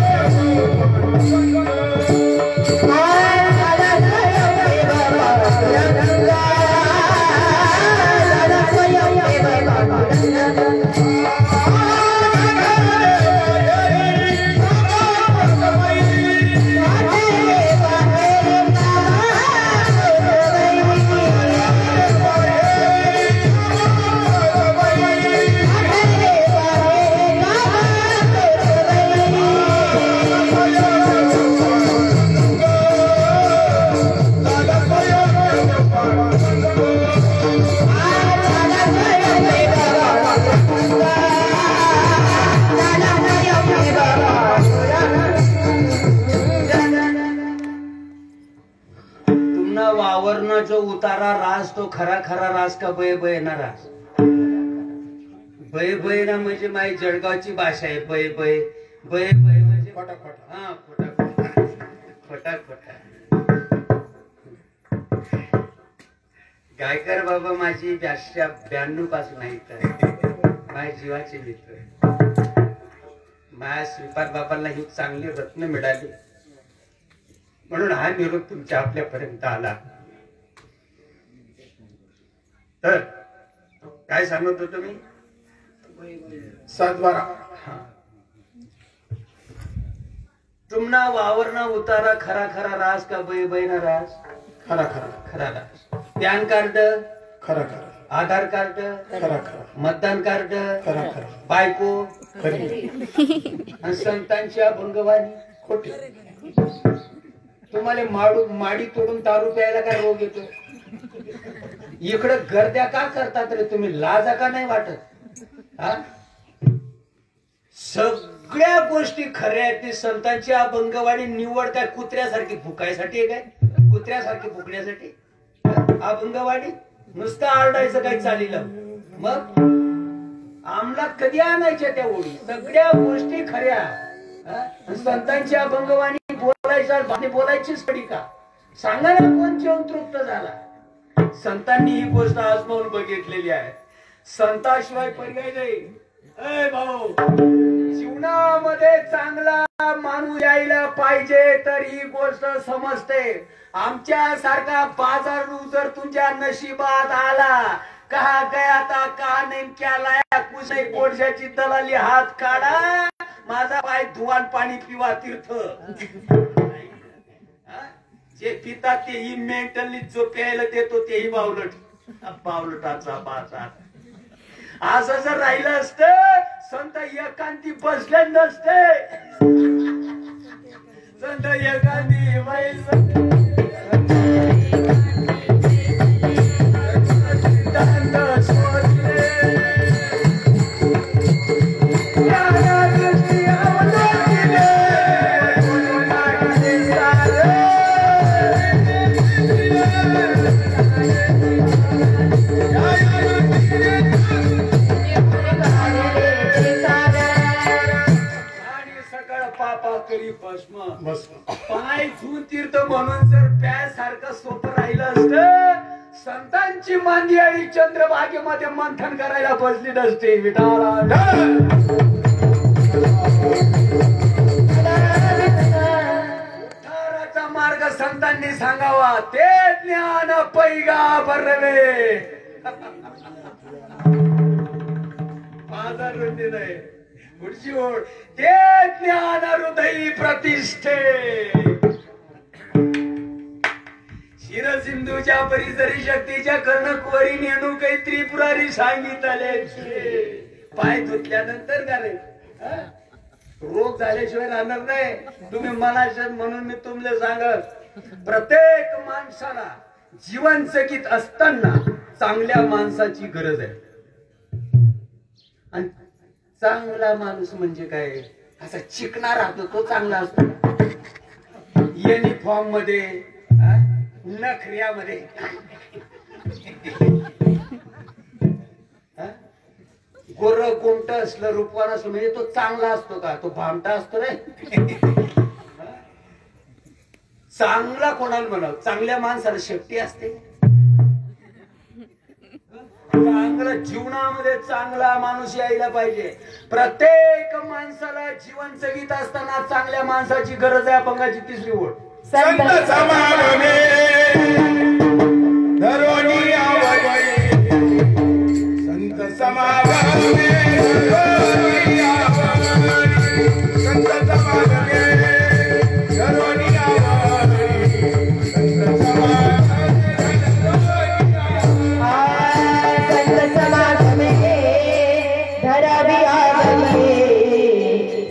वावरणाचा उतारा रास तो खरा खरा रास का बय बय ना रास. बय बय ना म्हणजे माझी जळगावची भाषा आहे. बय बय बय बय म्हणजे खोटा खोटा. हा खोटा खोटा खोटा. गायकर बाबा माझी भाषा 92 पासून आहे तर माझ्या जीवाचे मित्र. माझ्या श्रीपाद बाबांना ही चांगली रत्न मिळाली म्हणून हा निरोप तुमच्या आपल्यापर्यंत आला. तर काय सांगत होतो मी? 7-12 तुमना वावरना उतारा खरा खरा रास का बय बय ना रास. खरा खरा खरा रास. पॅन कार्ड खरा खरा. आधार कार्ड खरा खरा. मतदान कार्ड खरा खरा. बायको खरी आणि संतांची अभंगवाणी खोटी. तुम्हाला माडी तोडून दारू प्यायला काय रोग येतो? इकडं गर्द्या का करतात रे तुम्ही? लाजा का नाही वाटत? हा सगळ्या गोष्टी खऱ्या आहेत. ती संतांची अभंगवाणी निवड काय कुत्र्यासारखी फुकायसाठी आहे काय? कुत्र्यासारखी फुकण्यासाठी अभंगवाणी? नुसतं आरडायचं काही चालीलं. मग आम्हाला कधी आणायच्या त्या ओळी? सगळ्या गोष्टी खऱ्या. संतांची अभंगवाणी बोलायचीच कडी का? सांगा ना कोण जेवण तृप्त झाला? संतांनी ही गोष्ट आजमावून बघितलेली आहे. संताशिवाय पर्याय नाही. अय भाऊ, जीवनामध्ये चांगला माणूस यायला पाहिजे तर ही गोष्ट समजते. आमच्या सारखा बाजार जर तुमच्या नशिबात आला कहा गया था कहा नेमक्या लाया कुछ नाही कोळशाची दलाली हात काढा माझा पाय धुवान पाणी पिवा तीर्थ. जे पितात तेही मेंटली जो प्यायला देतो तेही बावलटाचा बाजार. असं जर राहिलं असतं संत एकांती बसले नसते. संत एकांती पाय धुवून तीर्थ म्हणून जर प्यासारखं सोपं राहिलं असतं संतांची मांदी आणि चंद्रभागेमध्ये मंथन करायला बसली नसते. उद्धाराचा मार्ग संतांनी सांगावा ते ज्ञान पैगा बरवे. बाजार रुंदी नाही पुढची ओळ ते ज्ञान हृदयी प्रतिष्ठे. शिरसिंधूच्या परिसरी शक्तीच्या कर्णकुवरी नेणू काही त्रिपुरारी सांगितले. पाय धुतल्यानंतर का रे रोग झाल्याशिवाय राहणार नाही. तुम्ही मनाशा म्हणून मी तुमले सांगत प्रत्येक माणसाला जीवन जगीत असताना चांगल्या माणसाची गरज आहे. आणि चांगला माणूस म्हणजे काय, असा चिकना राहतो तो चांगला असतो. युनिफॉर्म मध्ये नखऱ्यामध्ये गोर कोणत असलं रूपवान असलं म्हणजे तो चांगला असतो का, तो भामटा असतो रे. चांगला कोणाला म्हणावं, चांगल्या माणसाला शेपटी असते. चांगला जीवनामध्ये चांगला माणूस यायला पाहिजे. प्रत्येक माणसाला जीवन जगीत असताना चांगल्या माणसाची गरज आहे. अभंगाची तिसरी ओळ. संत समागमे धरोनी आवये, संत समागमे धरोनी आवये, संत समागमे धरोनी आवये, संत समागमे धरावी आवये,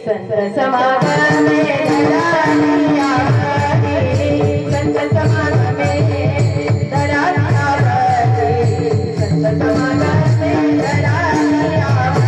संत समागमे धरावी आवये, संत समागमे धरावी आवये, संत समागमे धरावी आवये.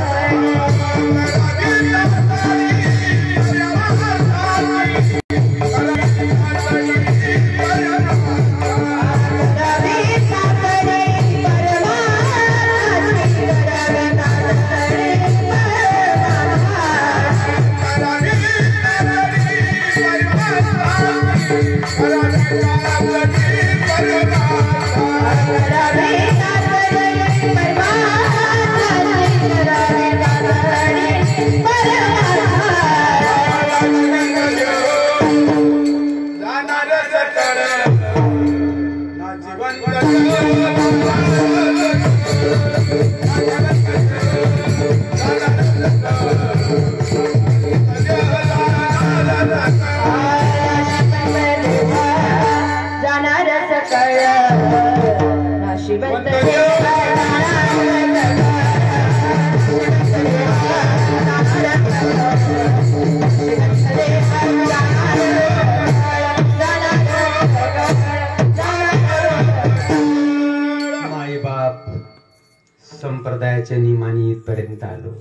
संप्रदायाच्या नियमाने इथपर्यंत आलो.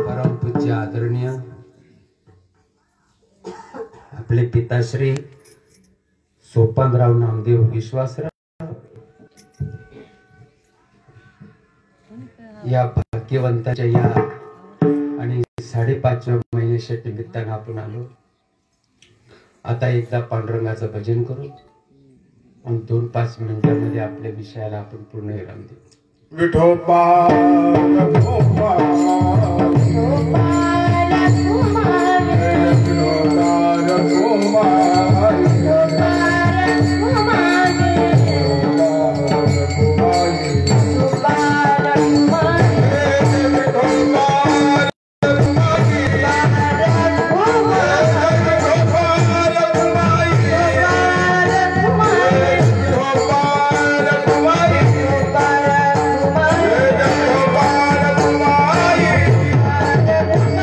परमपूज्य आदरणीय आपले पिताश्री सोपानराव नामदेव विश्वासराव या भाग्यवंताच्या या आणि 5.5व्या महिन्याच्या निमित्तानं आपण आलो. आता एकदा पांडुरंगाचं भजन करू आणि 2-5 मिनिटांमध्ये आपल्या विषयाला आपण पूर्ण विराम देऊ. विठोबा विठोबा Bye.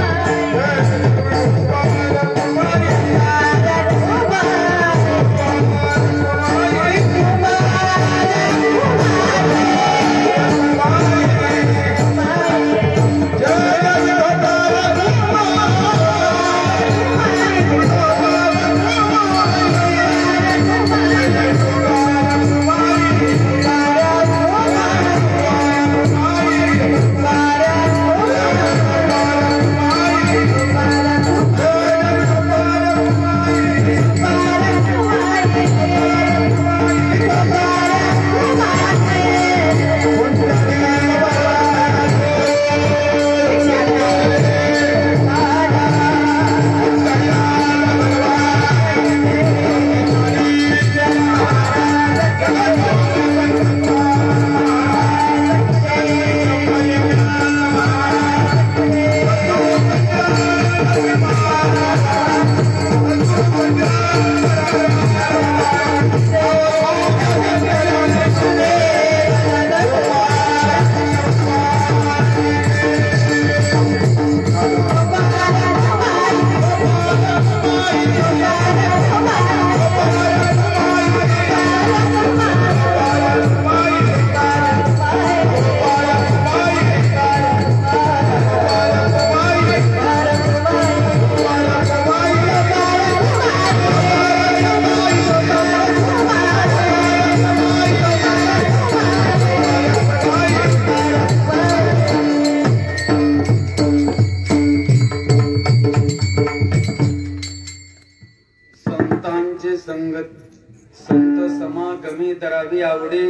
संत समागमी धरावी आवडे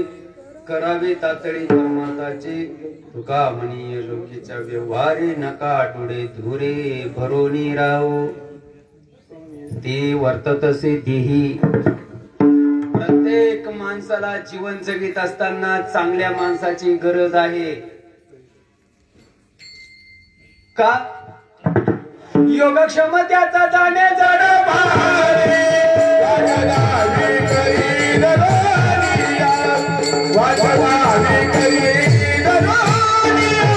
करावी तातडी परमाताची तुका म्हणी लोकीच्या व्यवहारी नका आठवडे धुरे भरोनी राहू ती वर्ततसे देही. प्रत्येक माणसाला जीवन जगीत असताना चांगल्या माणसाची गरज आहे. का योगक्षम त्याचा जाणे जड भारे वाजवावी करी दरोनिया, वाजवावी करी दरोनिया.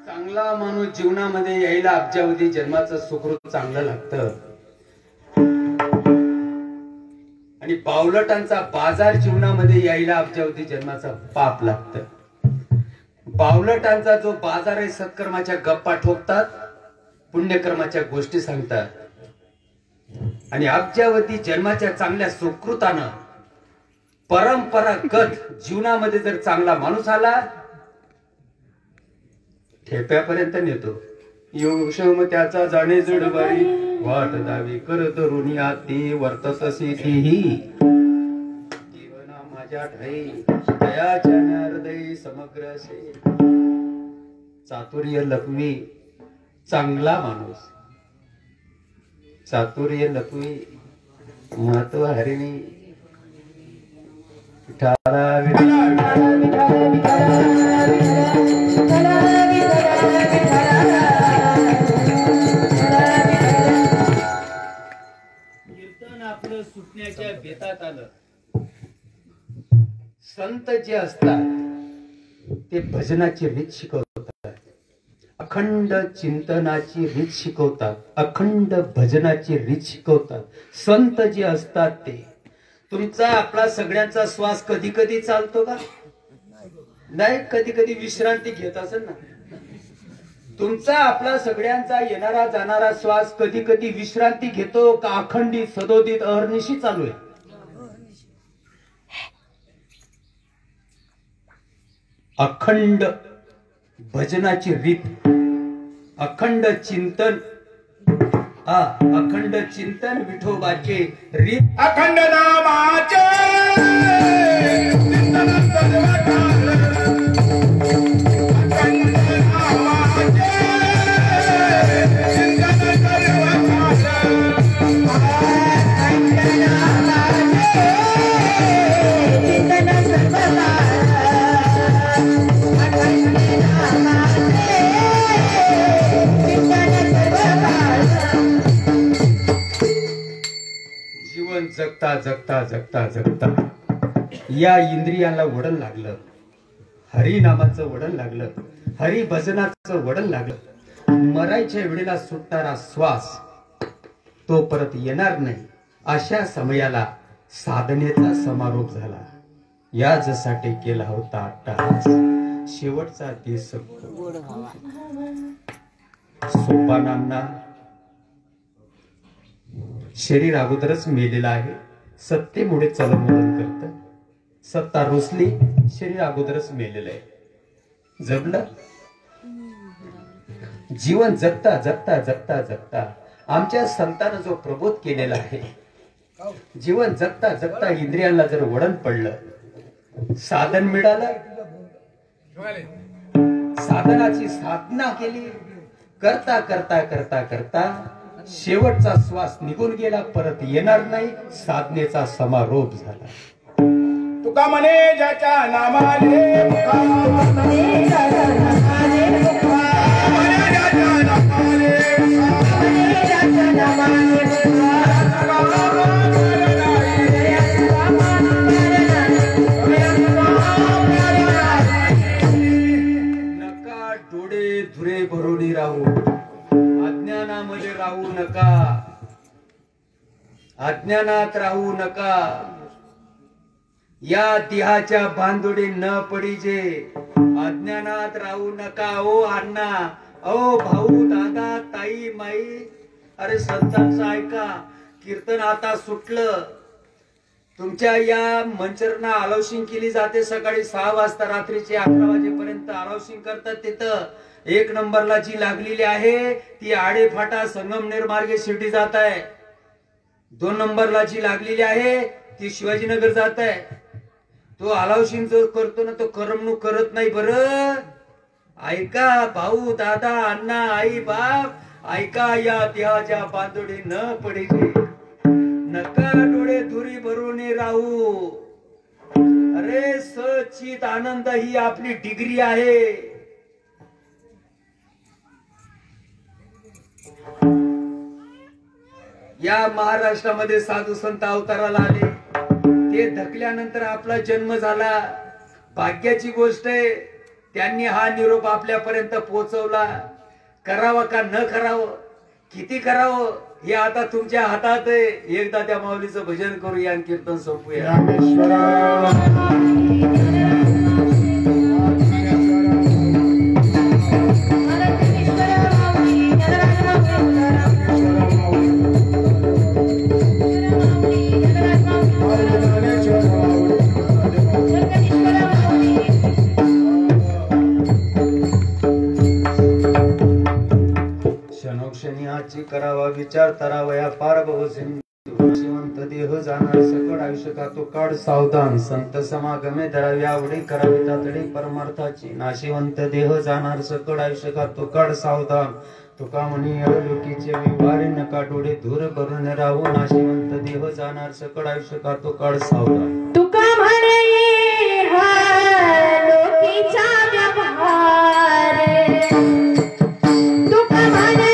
चांगला माणूस जीवनामध्ये यायला अब्जावधी जन्माचं सुखरूप चांगलं लागतं आणि बावलटांचा बाजार जीवनामध्ये यायला अब्जावधी जन्माचा पाप लागतं. बावलटांचा जो बाजार आहे सत्कर्माच्या गप्पा ठोकतात, पुण्यकर्माच्या गोष्टी सांगतात आणि अब्जावधी जन्माच्या चांगल्या सुकृतानं परंपरागत जीवनामध्ये जर चांगला माणूस आला ठेप्यापर्यंत नेतो. योगक्षम त्याचा जाणे जडबारी वाट दावी करत ऋणी आती वर्ततसी तीही जीवना माझ्या ठाई दयाच्या हृदय समग्र असे. चातुर्य लपवी चांगला माणूस, चातुर्य लपवी महत्व हरिणी विठाला कीर्तन आपलं सुटण्याच्या बेतात आलं. संत जे असतात ते भजनाची रीत शिकवतात, अखंड चिंतनाची रीत शिकवतात, अखंड भजनाची रीत शिकवतात. संत जे असतात ते तुमचा आपला सगळ्यांचा श्वास कधी कधी चालतो का नाही, कधी कधी विश्रांती घेत असेल ना. तुमचा आपला सगळ्यांचा येणारा जाणारा श्वास कधी कधी विश्रांती घेतो का अखंडित सदोदित अहर्निशी चालू आहे. अखंड भजनाची रीत, अखंड चिंतन, अखंड चिंतन विठोबाचे रीत, अखंड नामाचे चिंतन सर्वकाळ, अखंड नामाचे चिंतन सर्वकाळ, अखंड नामाचे चिंतन सर्वकाळ, अखंड नामाचे चिंतन सर्वकाळ. जीवन जगता जगता जगता जगता या इंद्रियाला वडण लागलं, हरिनामाचं वडण लागलं, हरिभजनाचं वडण लागलं. मरायच्या वेळेला सुटणारा श्वास तो परत येणार नाही. अशा समयाला साधनेचा समारोप झाला. यासाठी केला होता अट्टहास, शेवटचा दिवस सोपानांना शरीर अगोदरच मेलेला आहे. सत्तेमुळे चलनवलन करत, सत्ता रुसली, शरीर अगोदरच मेलेलं आहे. जगलं जीवन जगता जगता जगता जगता आमच्या संतानं जो प्रबोध केलेला आहे, जीवन जगता जगता इंद्रियांना जर वळण पडलं, साधन मिळालं, साधनाची साधना केली, करता करता करता करता शेवटचा श्वास निघून गेला, परत येणार नाही. साधनेचा समारोप झाला. तुका म्हणे ज्याच्या नामाने मुखा, म्हणे ज्याच्या नामाने मुखा, म्हणे ज्याच्या नामाने मुखा, म्हणे ज्याच्या नामाने मुखा, नका डोळे धुरे भरून राहू, अज्ञानामध्ये राहू नका, अज्ञानात राहू नका. या देहाच्या बांधोडी न पडीजे, अज्ञानात राहू नका. ओ अण्णा, ओ भाऊ, दादा, ताई, माई, अरे संतांचं ऐका. कीर्तन आता सुटलं, तुमच्या या मंचरना अलाउशिंग केली जाते सकाळी 6 वाजता रात्रीचे 11 वाजेपर्यंत अलाउशिंग करतात. तिथं 1 नंबरला जी लागलेली आहे ती आडेफाटा संगमनेर मार्गे शिर्डी जात आहे. 2 नंबरला जी लागलेली आहे ती शिवाजीनगर जात आहे. तो अलाउशिंग जो करतो ना तो करमणूक करत नाही. बरं ऐका भाऊ दादा अण्णा आई बाप ऐका, या देहाच्या बांधोडी न पडेचे, नका डोळे धुरी भरून राहू. अरे सचित आनंद ही आपली डिग्री आहे. या महाराष्ट्रामध्ये साधू संत अवताराला आले, ते धकल्यानंतर आपला जन्म झाला. भाग्याची गोष्ट आहे त्यांनी हा निरोप आपल्यापर्यंत पोहोचवला. करावं का न करावं, किती करावं हे आता तुमच्या हातात आहे. एकदा त्या माऊलीचं भजन करूया आणि कीर्तन संपूया. क्षणोक्षणी करावा विचार तरावया पार भव सिंधू. श्रीमंत देह जाणार सकळ आयुष्य का तो काळ सावधान. संत समागमे धरावी आवडी करावी तातडी परमार्थाची. नाशिवंत देह जाणार सकळ आयुष्य का तो काळ सावधान. तुका म्हणी अडलोकीचे व्यवहारे नका डोळे धूर भरून राहू. नाशिवंत देह जाणार सकळ आयुष्य का तो काळ सावधान. तुका म्हणे हा लोकीचा व्यवहार, तुका म्हणे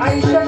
आयुष्य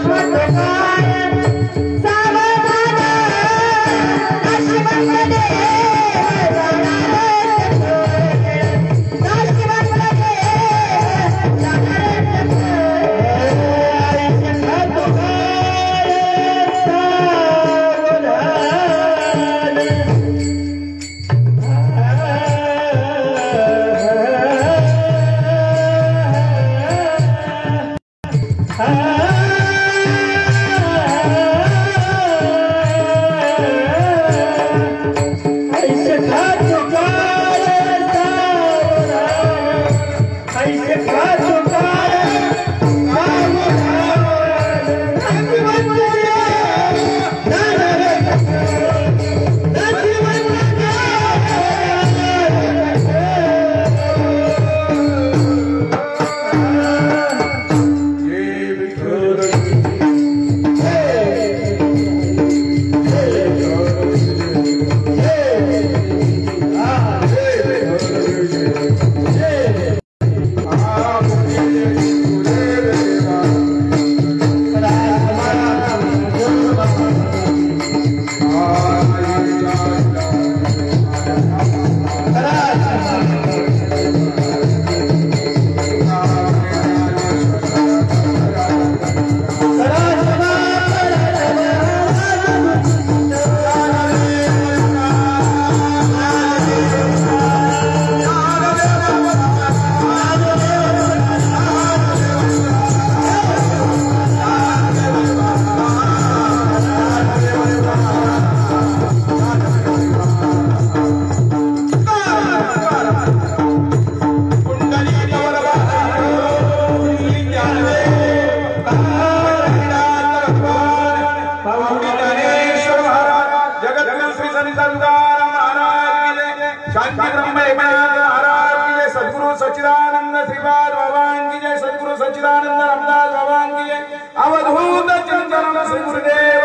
तुकाराम महाराज की जय, शांती ब्रह्म एकनाथ महाराज की जय, सद्गुरु सच्चिदानंद श्रीपाद भगवान की जय, सद्गुरु सच्चिदानंद रामदास भगवान की जय, अवधूत चिंतन श्री गुरुदेव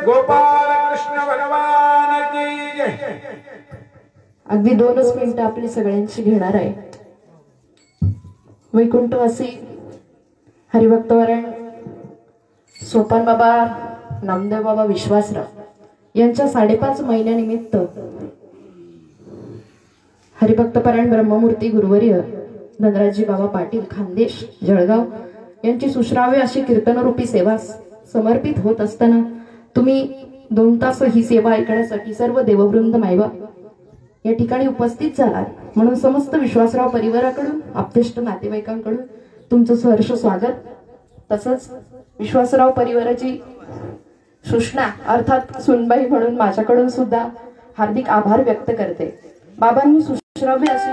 गोपाल कृष्ण भगवान की जय। अगदी 2च मिनिटं आपली सगळ्यांची घेणार आहे। वैकुंठवासी हरिभक्तवरण सोपान बाबा नामदेव बाबा विश्वासराव यांच्या 5.5 महिन्यानिमित्त हरिभक्तपरायण ब्रह्ममूर्ती गुरुवर्य धनराजजी बाबा पाटील खानदेश जळगाव यांची सुश्राव्य अशी कीर्तनरूपी सेवा समर्पित होत असताना तुम्ही 2 तास ही सेवा ऐकण्यासाठी सर्व देववृंद मायबाप या ठिकाणी उपस्थित झालात, म्हणून समस्त विश्वासराव परिवाराकडून आप्तेष्ट नातेवाईकांकडून तुमचं सहर्ष स्वागत। तसंच विश्वासराव परिवाराची सुष्णा अर्थात सुनबाई म्हणून माझ्याकडून सुद्धा हार्दिक आभार व्यक्त करते। बाबांनी सुश्राव्य अशी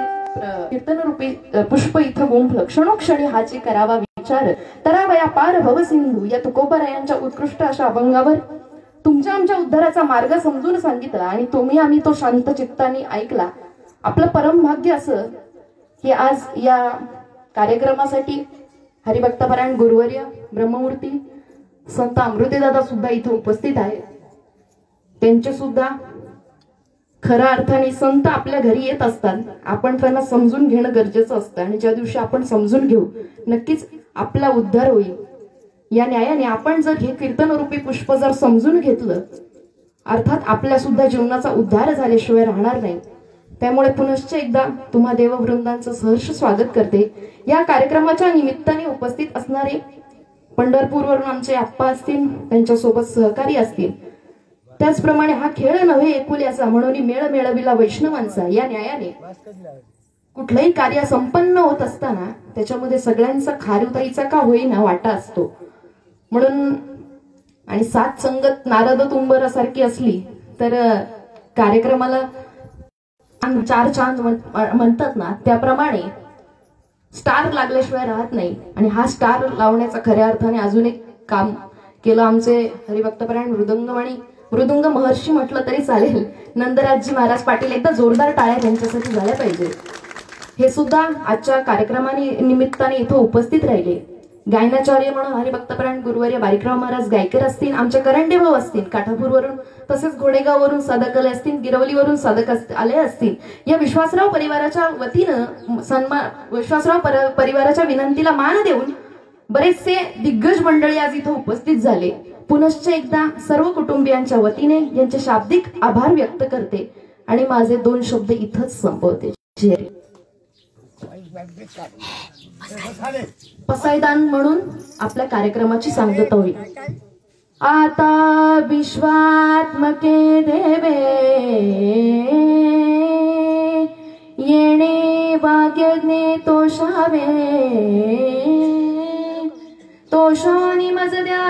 कीर्तनरूपी पुष्प इथं गुंफलं, क्षणोक्षणी हाची करावा विचार, तरावया पार भवसिंधू या तुकोबरायांच्या उत्कृष्ट अशा अभंगावर तुमच्या आमच्या उद्धाराचा मार्ग समजून सांगितला आणि आम्ही तो शांत चित्ताने ऐकला। आपलं परम भाग्य असं की आज या कार्यक्रमासाठी हरिभक्तपरायण गुरुवर्य ब्रह्ममूर्ती संत अमृतेदादा सुद्धा इथे उपस्थित आहेत। त्यांचे सुद्धा खऱ्या अर्थाने संत आपल्या घरी येत असतात, आपण त्यांना समजून घेणं गरजेचं असतं आणि ज्या दिवशी आपण समजून घेऊ नक्कीच आपला उद्धार होईल। या न्यायाने आपण जर हे कीर्तनरूपी पुष्प जर समजून घेतलं अर्थात आपल्या सुद्धा जीवनाचा उद्धार झाल्याशिवाय राहणार नाही। त्यामुळे पुनश्च एकदा तुम्हा देववृंदांचं सहर्ष स्वागत करते। या कार्यक्रमाच्या निमित्ताने उपस्थित असणारे पंढरपूरवरून आमचे आप्पा असतील, त्यांच्यासोबत सहकारी असतील, त्याचप्रमाणे हा खेळ नव्हे एकुल्याचा म्हणून मेळ मेळविला वैष्णवांचा। या न्यायाने कुठलंही कार्य संपन्न होत असताना त्याच्यामध्ये सगळ्यांचा खारुताईचा का होईना वाटा असतो, म्हणून आणि सात संगत नारद तुंबरासारखी असली तर कार्यक्रमाला 4 चांद म्हणतात ना, त्याप्रमाणे स्टार लागल्याशिवाय राहत नाही आणि हा स्टार लावण्याचा खऱ्या अर्थाने अजून एक काम केलं आमचे हरिभक्तपरायण मृदुंग महर्षी म्हटलं तरी चालेल, नंदराजजी महाराज पाटील। एकदा जोरदार टाळ्या त्यांच्यासाठी झाल्या पाहिजे। हे सुद्धा आजच्या कार्यक्रमाने निमित्ताने इथं उपस्थित राहिले। गायनाचार्य म्हणून हरिभक्तपरायण गुरुवर्य बारिकराव महाराज गायकर असतील, आमचे करंडे भाऊ असतील काठापूरवरून, तसेच घोडेगाववरून साधक आले असतील, गिरवलीवरून साधक आले असतील। या विश्वासराव परिवाराच्या वतीनं विश्वासराव परिवाराच्या विनंतीला मान देऊन बरेचसे दिग्गज मंडळी आज इथं उपस्थित झाले। पुनश्च एकदा सर्व कुटुंबियांच्या वतीने यांचे शाब्दिक आभार व्यक्त करते आणि माझे 2 शब्द इथंच संपवते। पसायदान म्हणून आपल्या कार्यक्रमाची सांगता होईल। आता विश्वात्मके देवे येणे वाग्यज्ञे तोषावे, तोषानी मज द्या